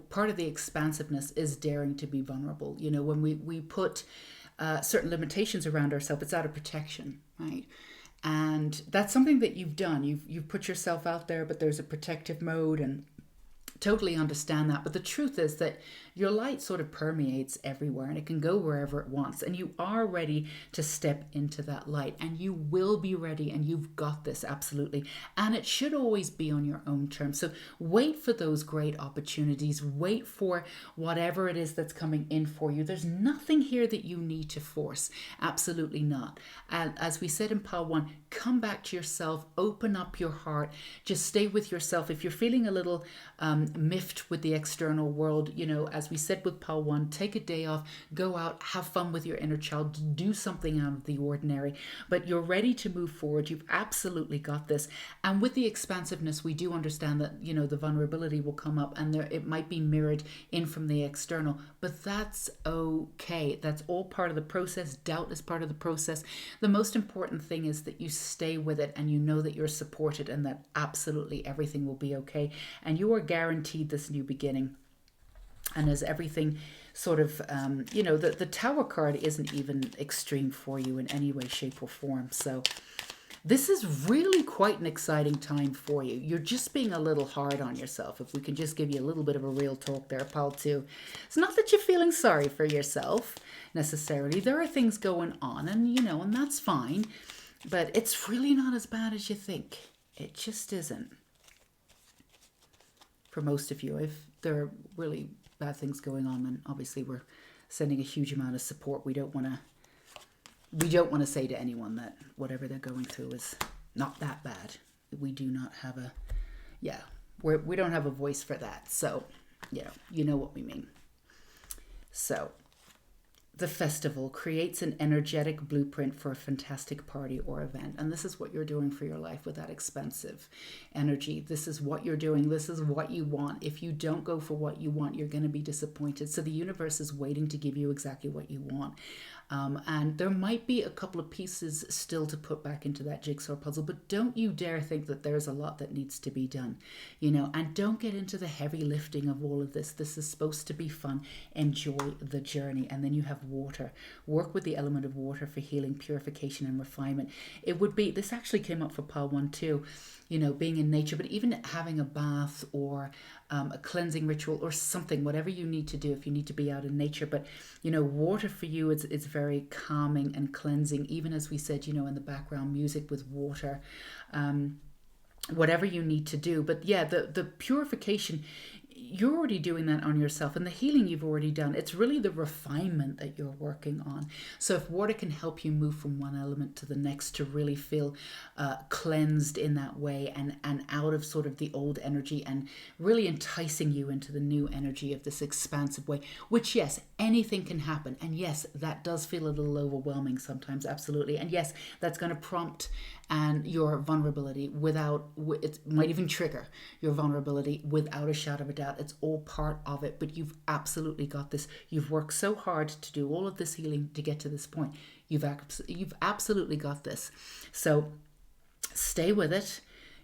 part of the expansiveness is daring to be vulnerable. When we put certain limitations around ourselves, it's out of protection, right? And that's something that you've done. You've put yourself out there, but there's a protective mode, and totally understand that. But the truth is that your light sort of permeates everywhere, and it can go wherever it wants, and you are ready to step into that light, and you will be ready, and you've got this, absolutely. And it should always be on your own terms. So wait for those great opportunities. Wait for whatever it is that's coming in for you. There's nothing here that you need to force. Absolutely not. And as we said in Pile 1, come back to yourself, open up your heart, just stay with yourself. If you're feeling a little miffed with the external world. You know, as we said with pile 1, take a day off, go out, have fun with your inner child, do something out of the ordinary. But you're ready to move forward. You've absolutely got this. And with the expansiveness, we do understand that, you know, the vulnerability will come up and it might be mirrored in from the external. But that's okay. That's all part of the process. Doubt is part of the process. The most important thing is that you stay with it and you know that you're supported and that absolutely everything will be okay. And you are guaranteed this new beginning. And as everything sort of, you know, the Tower card isn't even extreme for you in any way, shape or form. So this is really quite an exciting time for you. You're just being a little hard on yourself. If we can just give you a little bit of a real talk there, pal 2. It's not that you're feeling sorry for yourself necessarily. There are things going on and, you know, and that's fine. But it's really not as bad as you think. It just isn't. For most of you, if there are really bad things going on, then obviously we're sending a huge amount of support. We don't want to say to anyone that whatever they're going through is not that bad. We do not have we don't have a voice for that. So, you know what we mean. So, the festival creates an energetic blueprint for a fantastic party or event. And this is what you're doing for your life with that expensive energy. This is what you're doing. This is what you want. If you don't go for what you want, you're going to be disappointed. So the universe is waiting to give you exactly what you want. And there might be a couple of pieces still to put back into that jigsaw puzzle, but don't you dare think that there's a lot that needs to be done, you know, and don't get into the heavy lifting of all of this. This is supposed to be fun. Enjoy the journey. And then you have water. Work with the element of water for healing, purification, and refinement. It would be, this actually came up for pile 1 too, you know, being in nature, but even having a bath or a cleansing ritual or something, whatever you need to do if you need to be out in nature. But, you know, water for you, it's very calming and cleansing, even as we said, you know, in the background music with water, whatever you need to do. But yeah, the purification, you're already doing that on yourself, and the healing you've already done. It's really the refinement that you're working on. So if water can help you move from one element to the next to really feel cleansed in that way and out of sort of the old energy and really enticing you into the new energy of this expansive way, which yes, anything can happen. And yes, that does feel a little overwhelming sometimes, absolutely. And yes, that's going to prompt and your vulnerability it might even trigger your vulnerability without a shadow of a doubt. It's all part of it, but you've absolutely got this. You've worked so hard to do all of this healing to get to this point. You've absolutely got this. So stay with it.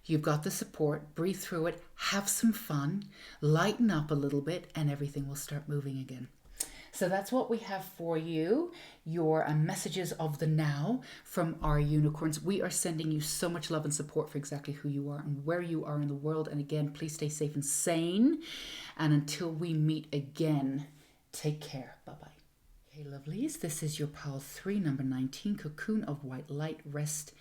You've got the support. Breathe through it. Have some fun. Lighten up a little bit and everything will start moving again. So that's what we have for you, your messages of the now from our unicorns. We are sending you so much love and support for exactly who you are and where you are in the world. And again, please stay safe and sane. And until we meet again, take care. Bye-bye. Hey, lovelies, this is your pile 3, number 19, Cocoon of White Light, Rest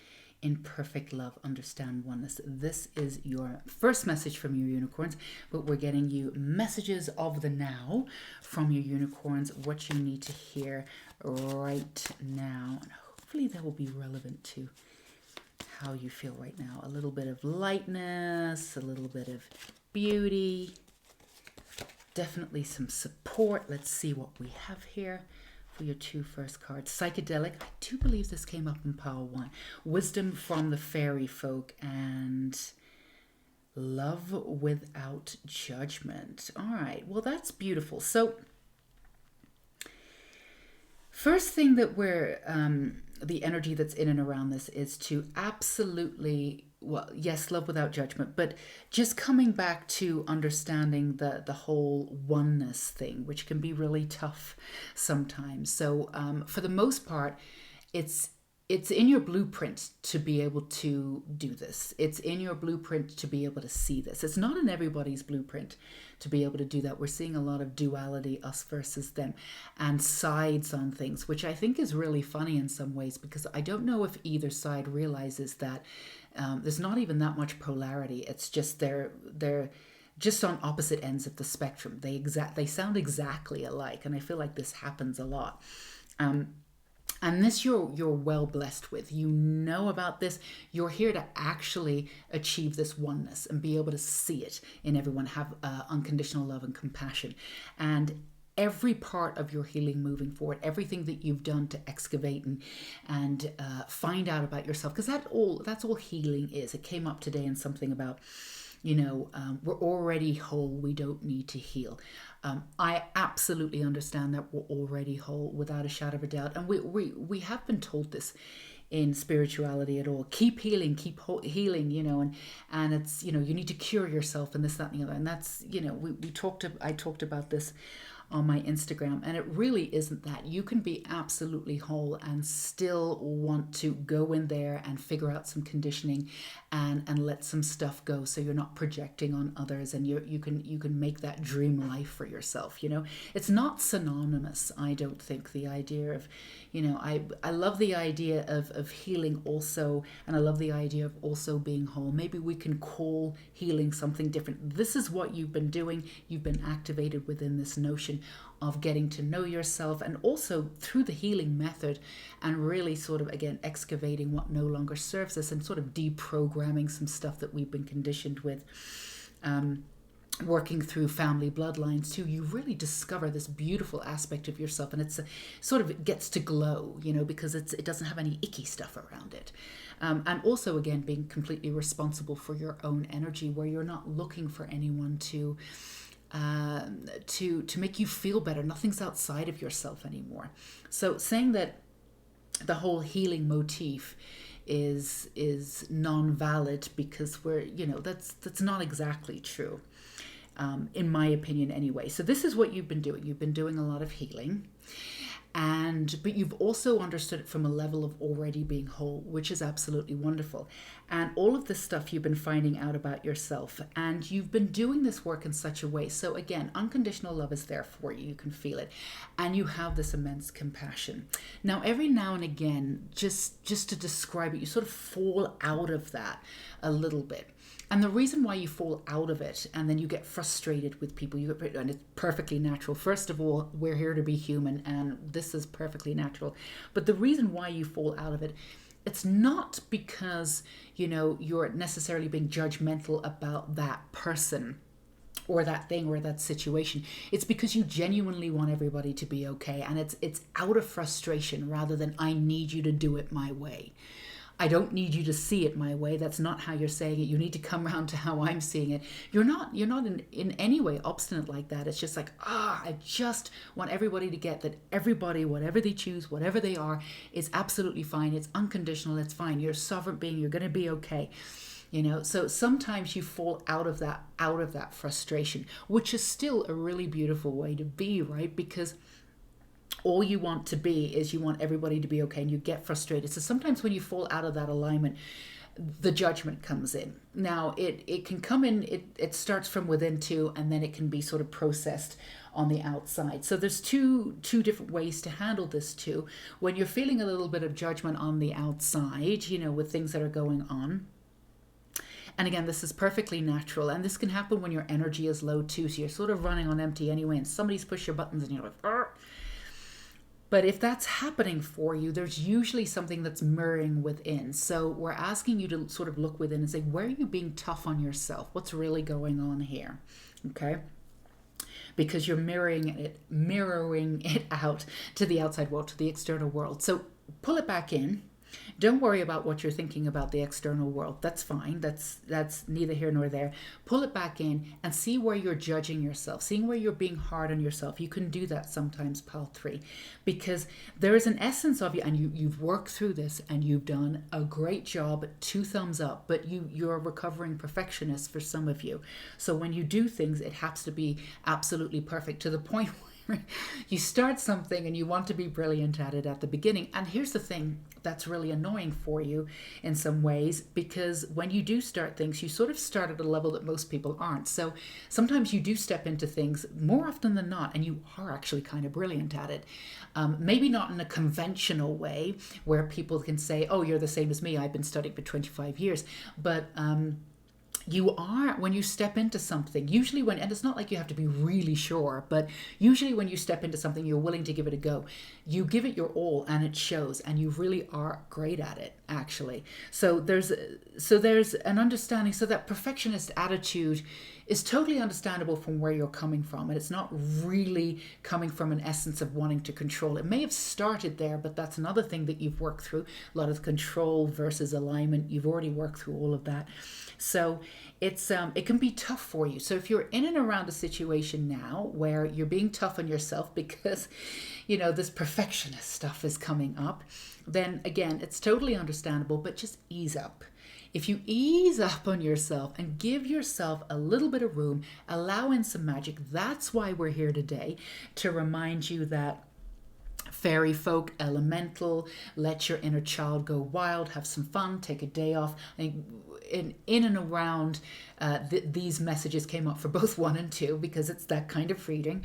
in Perfect Love, Understand Oneness. This is your first message from your unicorns, but we're getting you messages of the now from your unicorns, what you need to hear right now. And hopefully that will be relevant to how you feel right now. A little bit of lightness, a little bit of beauty, definitely some support. Let's see what we have here. For your 2 first cards. Psychedelic. I do believe this came up in pile 1. Wisdom from the fairy folk and love without judgment. All right. Well, that's beautiful. So first thing that we're, the energy that's in and around this is to absolutely, well, yes, love without judgment, but just coming back to understanding the whole oneness thing, which can be really tough sometimes. So for the most part, it's in your blueprint to be able to do this. It's in your blueprint to be able to see this. It's not in everybody's blueprint to be able to do that. We're seeing a lot of duality, us versus them, and sides on things, which I think is really funny in some ways, because I don't know if either side realizes that there's not even that much polarity. It's just they're just on opposite ends of the spectrum. They sound exactly alike, and I feel like this happens a lot. And this you're well blessed with. You know about this. You're here to actually achieve this oneness and be able to see it in everyone, have unconditional love and compassion. And every part of your healing moving forward, everything that you've done to excavate and find out about yourself, because that's all healing is. It came up today in something about, we're already whole. We don't need to heal. I absolutely understand that we're already whole without a shadow of a doubt. And we have been told this in spirituality at all. Keep healing, healing, and it's, you need to cure yourself and this, that, and the other. And that's, I talked about this on my Instagram, and it really isn't that. You can be absolutely whole and still want to go in there and figure out some conditioning and let some stuff go, so you're not projecting on others, and you can make that dream life for yourself. It's not synonymous, I don't think, the idea of, I love the idea of healing also, and I love the idea of also being whole. Maybe we can call healing something different. This is what you've been doing. You've been activated within this notion of getting to know yourself, and also through the healing method, and really sort of, again, excavating what no longer serves us and sort of deprogramming some stuff that we've been conditioned with. Working through family bloodlines too, you really discover this beautiful aspect of yourself, and it's sort of, it gets to glow, because it doesn't have any icky stuff around it. And also, again, being completely responsible for your own energy, where you're not looking for anyone to make you feel better. Nothing's outside of yourself anymore. So saying that the whole healing motif is non-valid because we're, that's not exactly true. In my opinion anyway. So this is what you've been doing. You've been doing a lot of healing, but you've also understood it from a level of already being whole, which is absolutely wonderful. And all of this stuff you've been finding out about yourself, and you've been doing this work in such a way. So again, unconditional love is there for you. You can feel it, and you have this immense compassion. Now, every now and again, just to describe it, you sort of fall out of that a little bit. And the reason why you fall out of it, and then you get frustrated with people, and it's perfectly natural. First of all, we're here to be human, and this is perfectly natural. But the reason why you fall out of it, it's not because, you're necessarily being judgmental about that person or that thing or that situation. It's because you genuinely want everybody to be okay. And it's out of frustration rather than, I need you to do it my way. I don't need you to see it my way. That's not how you're saying it. You need to come around to how I'm seeing it. You're not in any way obstinate like that. It's just like, I just want everybody to get that everybody, whatever they choose, whatever they are, is absolutely fine. It's unconditional. It's fine. You're a sovereign being. You're going to be okay. So sometimes you fall out of that frustration, which is still a really beautiful way to be, right? Because all you want to be is, you want everybody to be okay, and you get frustrated. So sometimes when you fall out of that alignment, the judgment comes in. Now, it can come in, it starts from within too, and then it can be sort of processed on the outside. So there's two different ways to handle this too. When you're feeling a little bit of judgment on the outside, with things that are going on. And again, this is perfectly natural, and this can happen when your energy is low too. So you're sort of running on empty anyway, and somebody's pushed your buttons and you're like, argh. But if that's happening for you, there's usually something that's mirroring within. So we're asking you to sort of look within and say, where are you being tough on yourself? What's really going on here? Okay? Because you're mirroring it out to the outside world, to the external world. So pull it back in. Don't worry about what you're thinking about the external world. That's fine. That's neither here nor there. Pull it back in and see where you're judging yourself, seeing where you're being hard on yourself. You can do that sometimes, Pal 3, because there is an essence of you, and you've worked through this, and you've done a great job. 2 thumbs up. But you're a recovering perfectionist for some of you. So when you do things, it has to be absolutely perfect, to the point where you start something and you want to be brilliant at it at the beginning. And here's the thing that's really annoying for you in some ways, because when you do start things, you sort of start at a level that most people aren't. So sometimes you do step into things more often than not, and you are actually kind of brilliant at it. Maybe not in a conventional way where people can say, oh, you're the same as me. I've been studying for 25 years. But you are, when you step into something, usually when, and it's not like you have to be really sure, but usually when you step into something, you're willing to give it a go. You give it your all and it shows, and you really are great at it, actually. So there's an understanding. So that perfectionist attitude is totally understandable from where you're coming from, and it's not really coming from an essence of wanting to control. It may have started there, but that's another thing that you've worked through. A lot of control versus alignment, you've already worked through all of that. So it can be tough for you. So if you're in and around a situation now where you're being tough on yourself because this perfectionist stuff is coming up, then again, it's totally understandable, but just ease up. If you ease up on yourself and give yourself a little bit of room, allow in some magic. That's why we're here today, to remind you that fairy folk, elemental, let your inner child go wild, have some fun, take a day off. In and around these messages came up for both 1 and 2, because it's that kind of reading.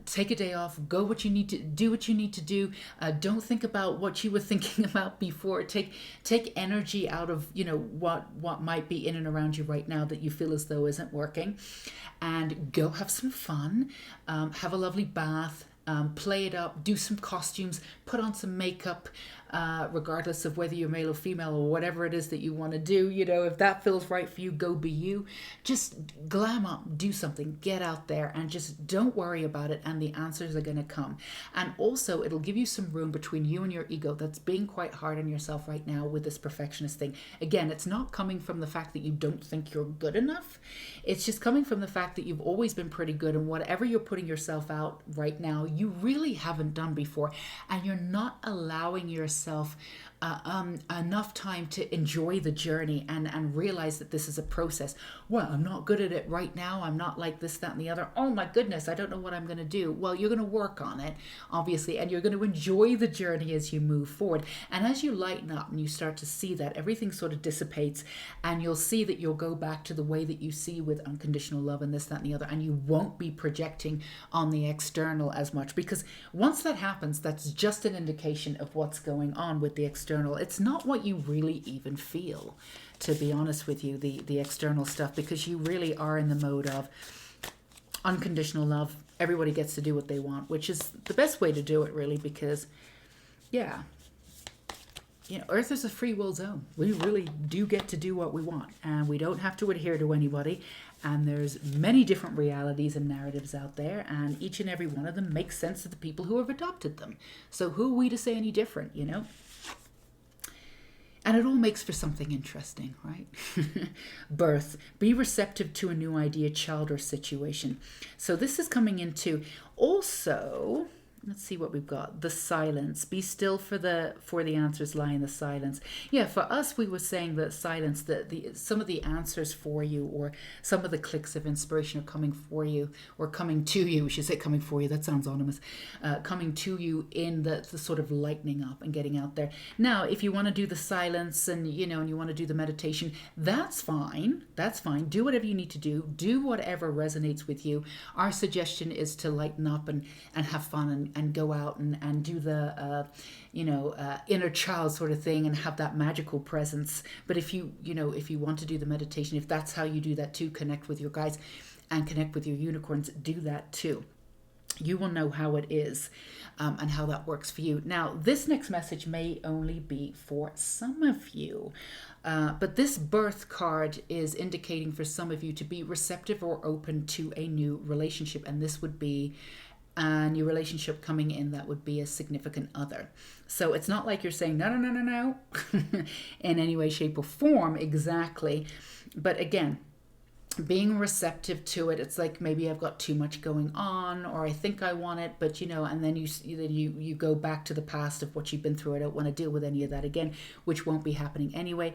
Take a day off, go what you need to do, what you need to do. Don't think about what you were thinking about before. Take energy out of what might be in and around you right now that you feel as though isn't working, and go have some fun. Have a lovely bath. Play it up, do some costumes, put on some makeup, regardless of whether you're male or female or whatever it is that you want to do. If that feels right for you, go be you. Just glam up, do something, get out there, and just don't worry about it, and the answers are going to come. And also, it'll give you some room between you and your ego that's being quite hard on yourself right now with this perfectionist thing. Again, it's not coming from the fact that you don't think you're good enough. It's just coming from the fact that you've always been pretty good, and whatever you're putting yourself out right now, you really haven't done before, and you're not allowing yourself enough time to enjoy the journey and realize that this is a process. Well, I'm not good at it right now. I'm not like this, that, and the other. Oh my goodness, I don't know what I'm going to do. Well, you're going to work on it, obviously, and you're going to enjoy the journey as you move forward. And as you lighten up and you start to see that, everything sort of dissipates, and you'll see that you'll go back to the way that you see with unconditional love and this, that, and the other, and you won't be projecting on the external as much, because once that happens, that's just an indication of what's going on with the external. It's not what you really even feel, to be honest with you, the external stuff, because you really are in the mode of unconditional love. Everybody gets to do what they want, which is the best way to do it, really, because Earth is a free will zone. We really do get to do what we want, and we don't have to adhere to anybody. And there's many different realities and narratives out there, and each and every one of them makes sense to the people who have adopted them. So who are we to say any different, And it all makes for something interesting, right? Birth. Be receptive to a new idea, child, or situation. So this is coming into also, let's see what we've got. The silence. Be still for the answers lie in the silence. Yeah, for us, we were saying that silence, some of the answers for you, or some of the clicks of inspiration are coming for you, or coming to you. We should say coming for you. That sounds ominous. Coming to you in the sort of lightening up and getting out there. Now, if you want to do the silence and you want to do the meditation, that's fine. That's fine. Do whatever you need to do. Do whatever resonates with you. Our suggestion is to lighten up and have fun and go out and do the inner child sort of thing and have that magical presence. But if you want to do the meditation, if that's how you do that too, connect with your guides and connect with your unicorns, do that too. You will know how it is and how that works for you. Now, this next message may only be for some of you, but this birth card is indicating for some of you to be receptive or open to a new relationship, and this would be a new relationship coming in that would be a significant other. So it's not like you're saying no in any way, shape, or form exactly, but again, being receptive to it. It's like, maybe I've got too much going on, or I think I want it, but and then you go back to the past of what you've been through. I don't want to deal with any of that again, which won't be happening anyway.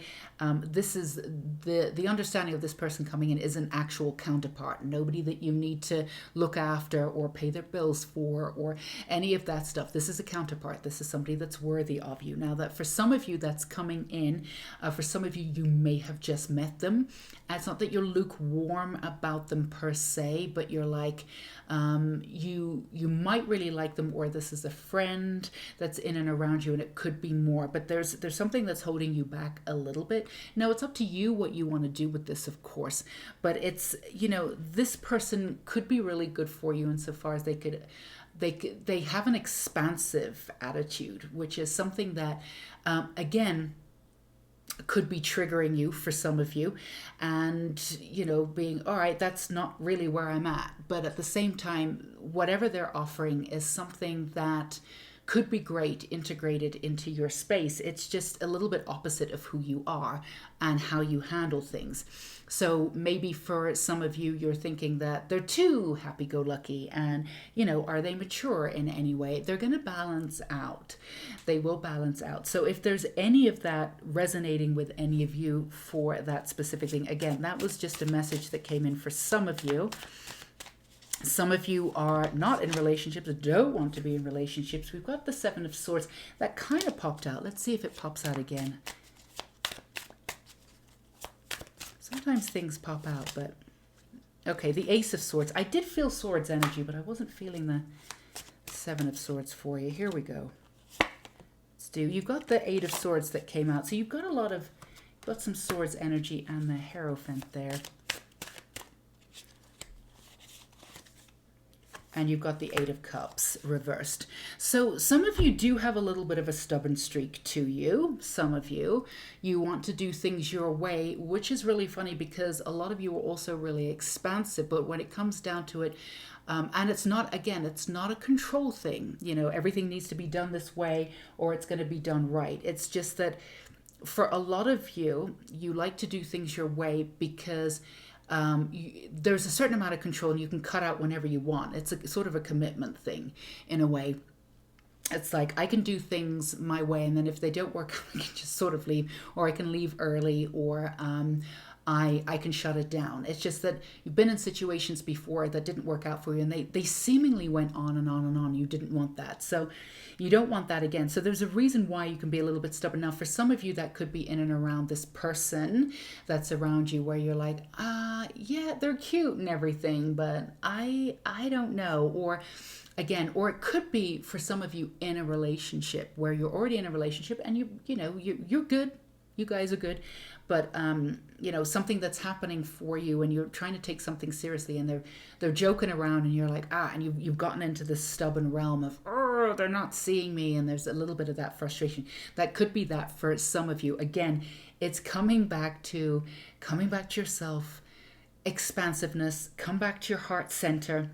This is the understanding of this person coming in is an actual counterpart, nobody that you need to look after or pay their bills for or any of that stuff. This is a counterpart. This is somebody that's worthy of you. Now, that for some of you that's coming in, for some of you, you may have just met them. And it's not that you're lukewarm warm about them per se, but you're like, you might really like them, or this is a friend that's in and around you, and it could be more. But there's something that's holding you back a little bit. Now it's up to you what you want to do with this, of course. But it's, this person could be really good for you insofar as they have an expansive attitude, which is something that, again, could be triggering you for some of you, and being, all right, that's not really where I'm at. But at the same time, whatever they're offering is something that could be great integrated into your space. It's just a little bit opposite of who you are and how you handle things. So maybe for some of you, you're thinking that they're too happy-go-lucky, and are they mature in any way? They're going to balance out. They will balance out. So if there's any of that resonating with any of you for that specific thing, again, that was just a message that came in for some of you. Some of you are not in relationships, don't want to be in relationships. We've got the Seven of Swords that kind of popped out. Let's see if it pops out again. Sometimes things pop out, but okay, the Ace of Swords. I did feel Swords energy, but I wasn't feeling the Seven of Swords for you. Here we go. Let's do, you've got the Eight of Swords that came out. So you've got got some Swords energy and the Hierophant there. And you've got the Eight of Cups reversed. So some of you do have a little bit of a stubborn streak to you. Some of you want to do things your way, which is really funny because a lot of you are also really expansive. But when it comes down to it, and it's not a control thing. Everything needs to be done this way or it's going to be done right. It's just that for a lot of you, you like to do things your way because there's a certain amount of control and you can cut out whenever you want. It's a sort of a commitment thing in a way. It's like I can do things my way, and then if they don't work, I can just sort of leave, or I can leave early, or I can shut it down. It's just that you've been in situations before that didn't work out for you, and they seemingly went on and on and on. You didn't want that. So you don't want that again. So there's a reason why you can be a little bit stubborn. Now, for some of you, that could be in and around this person that's around you where you're like, yeah, they're cute and everything, but I don't know. Or it could be for some of you in a relationship where you're already in a relationship and you're good. You guys are good. But, something that's happening for you and you're trying to take something seriously and they're joking around and you're like, and you've gotten into this stubborn realm of, oh, they're not seeing me. And there's a little bit of that frustration. That could be that for some of you. Again, it's coming back to yourself, expansiveness, come back to your heart center,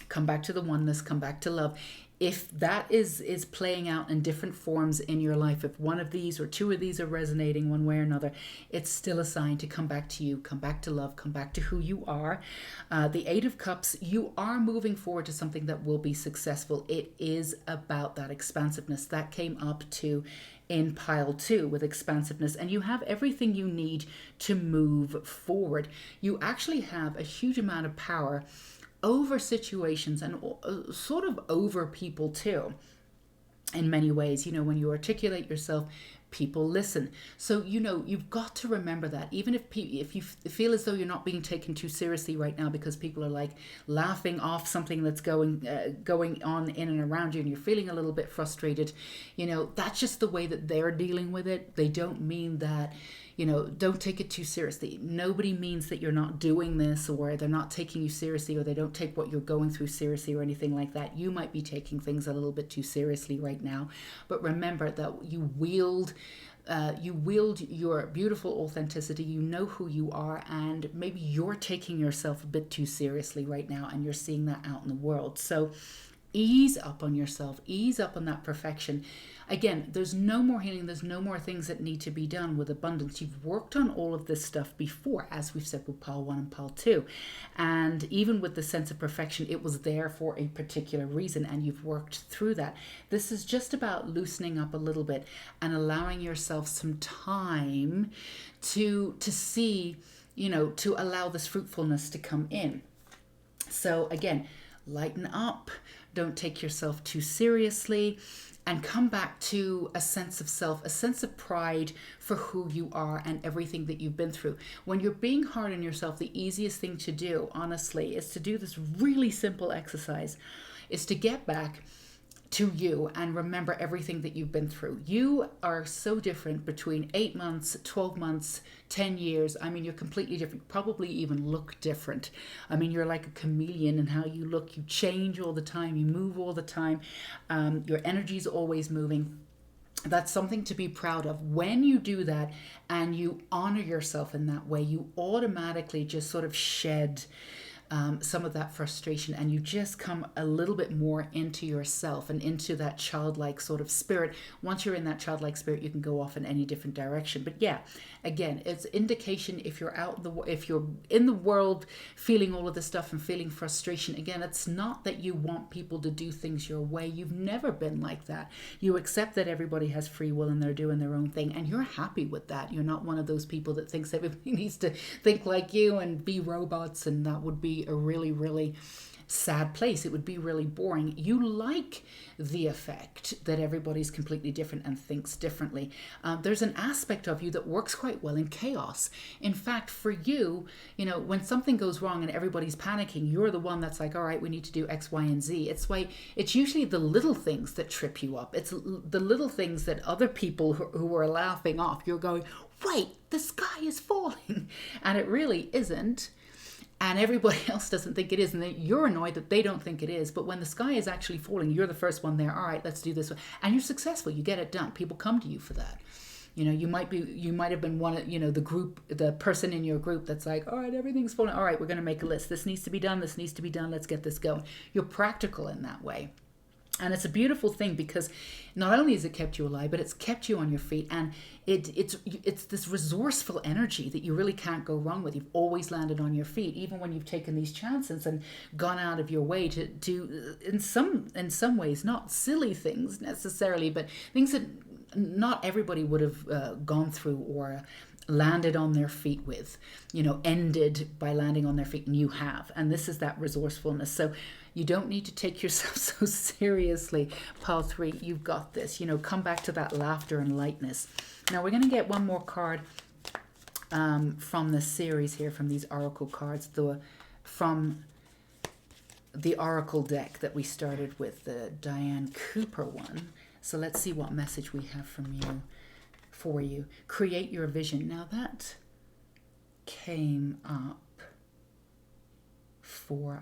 come back to the oneness, come back to love. If that is playing out in different forms in your life, if one of these or two of these are resonating one way or another, it's still a sign to come back to you, come back to love, come back to who you are. The Eight of Cups, you are moving forward to something that will be successful. It is about that expansiveness. That came up too in pile 2 with expansiveness, and you have everything you need to move forward. You actually have a huge amount of power over situations and sort of over people too, in many ways. When you articulate yourself, people listen. So, you've got to remember that even if you feel as though you're not being taken too seriously right now because people are like laughing off something that's going on in and around you and you're feeling a little bit frustrated, that's just the way that they're dealing with it. They don't mean that, don't take it too seriously. Nobody means that you're not doing this or they're not taking you seriously or they don't take what you're going through seriously or anything like that. You might be taking things a little bit too seriously right now. But remember that you wield your beautiful authenticity. You know who you are, and maybe you're taking yourself a bit too seriously right now and you're seeing that out in the world. So ease up on yourself, ease up on that perfection. Again, there's no more healing. There's no more things that need to be done with abundance. You've worked on all of this stuff before, as we've said with pile 1 and pile 2. And even with the sense of perfection, it was there for a particular reason, and you've worked through that. This is just about loosening up a little bit and allowing yourself some time to see, to allow this fruitfulness to come in. So again, lighten up. Don't take yourself too seriously. and come back to a sense of self, a sense of pride for who you are and everything that you've been through. When you're being hard on yourself, the easiest thing to do, honestly, is to do this really simple exercise, is to get back to you and remember everything that you've been through. You are so different between 8 months, 12 months, 10 years. I mean, you're completely different, probably even look different. I mean, you're like a chameleon in how you look. You change all the time, you move all the time. Your energy is always moving. That's something to be proud of. When you do that and you honor yourself in that way, you automatically just sort of shed some of that frustration, and you just come a little bit more into yourself and into that childlike sort of spirit. Once you're in that childlike spirit, you can go off in any different direction. But yeah, again, it's indication if you're if you're in the world feeling all of this stuff and feeling frustration. Again, it's not that you want people to do things your way. You've never been like that. You accept that everybody has free will and they're doing their own thing, and you're happy with that. You're not one of those people that thinks everybody needs to think like you and be robots, and that would be a really, really sad place. It would be really boring. You like the effect that everybody's completely different and thinks differently. There's an aspect of you that works quite well in chaos. In fact, for you, you know, when something goes wrong and everybody's panicking, you're the one that's like, all right, we need to do X, Y, and Z. It's usually the little things that trip you up. It's the little things that other people who are laughing off, you're going, wait, the sky is falling. And it really isn't. And everybody else doesn't think it is, and you're annoyed that they don't think it is. But when the sky is actually falling, you're the first one there. All right, let's do this, and you're successful. You get it done. People come to you for that. You know, you might have been one of, you know, the person in your group that's like, all right, everything's falling. All right, we're going to make a list. This needs to be done. This needs to be done. Let's get this going. You're practical in that way. And it's a beautiful thing, because not only has it kept you alive, but it's kept you on your feet. And it's this resourceful energy that you really can't go wrong with. You've always landed on your feet, even when you've taken these chances and gone out of your way to do, in some ways, not silly things necessarily, but things that not everybody would have gone through or landed on their feet with, you know, ended by landing on their feet, and you have. And this is that resourcefulness. So you don't need to take yourself so seriously, Pile 3. You've got this. You know, come back to that laughter and lightness. Now we're going to get one more card from the series here, from these oracle cards, from the oracle deck that we started with, the Diane Cooper one. So let's see what message we have from you. For you. Create your vision. Now that came up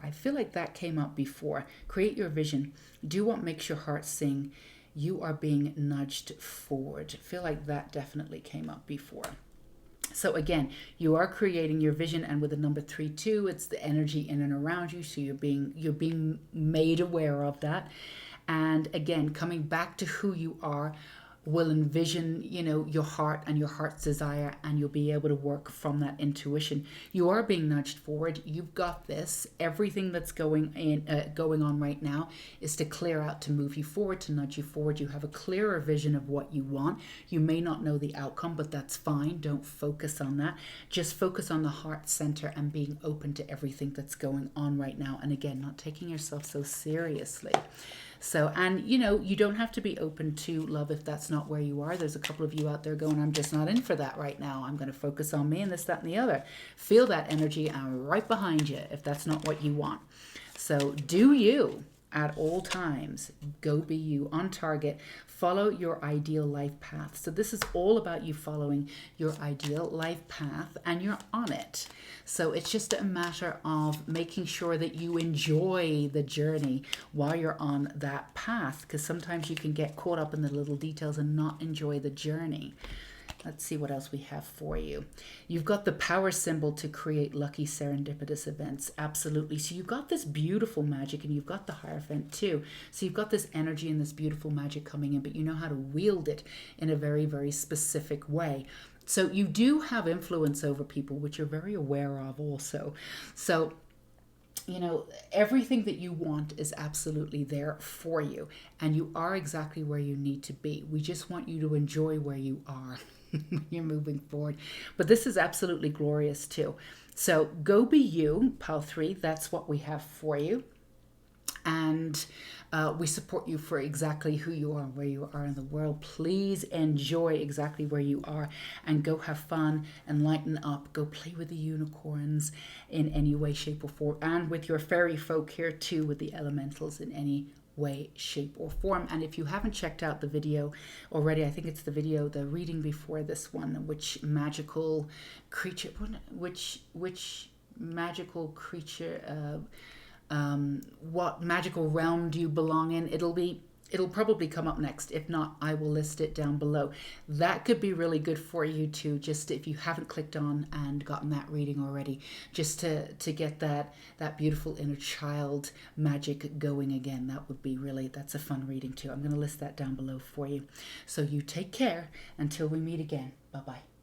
I feel like that came up before. Create your vision. Do what makes your heart sing. You are being nudged forward. I feel like that definitely came up before. So again, you are creating your vision, and with the number 3 too, it's the energy in and around you. So you're being made aware of that. And again, coming back to who you are will envision, you know, your heart and your heart's desire, and you'll be able to work from that intuition. You are being nudged forward. You've got this. Everything that's going on right now is to clear out, to move you forward, to nudge you forward. You have a clearer vision of what you want. You may not know the outcome, but that's fine. Don't focus on that. Just focus on the heart center and being open to everything that's going on right now. And again, not taking yourself so seriously. So, and you know, you don't have to be open to love if that's not where you are. There's a couple of you out there going, I'm just not in for that right now. I'm going to focus on me and this, that, and the other. Feel that energy. I'm right behind you if that's not what you want. So do you at all times. Go be you, on target. Follow your ideal life path. So this is all about you following your ideal life path, and you're on it. So it's just a matter of making sure that you enjoy the journey while you're on that path, because sometimes you can get caught up in the little details and not enjoy the journey. Let's see what else we have for you. You've got the power symbol to create lucky serendipitous events. Absolutely. So you've got this beautiful magic, and you've got the Hierophant too. So you've got this energy and this beautiful magic coming in, but you know how to wield it in a very, very specific way. So you do have influence over people, which you're very aware of also. So, you know, everything that you want is absolutely there for you, and you are exactly where you need to be. We just want you to enjoy where you are. You're moving forward. But this is absolutely glorious too. So go be you, Pile 3. That's what we have for you. And we support you for exactly who you are, where you are in the world. Please enjoy exactly where you are and go have fun and lighten up. Go play with the unicorns in any way, shape, or form, and with your fairy folk here too, with the elementals in any way, shape, or form. And if you haven't checked out the video already, I think it's the video, the reading before this one, which magical creature, which magical creature, what magical realm do you belong in? It'll probably come up next. If not, I will list it down below. That could be really good for you too, just if you haven't clicked on and gotten that reading already, just to get that beautiful inner child magic going again. That's a fun reading too. I'm going to list that down below for you. So you take care until we meet again. Bye-bye.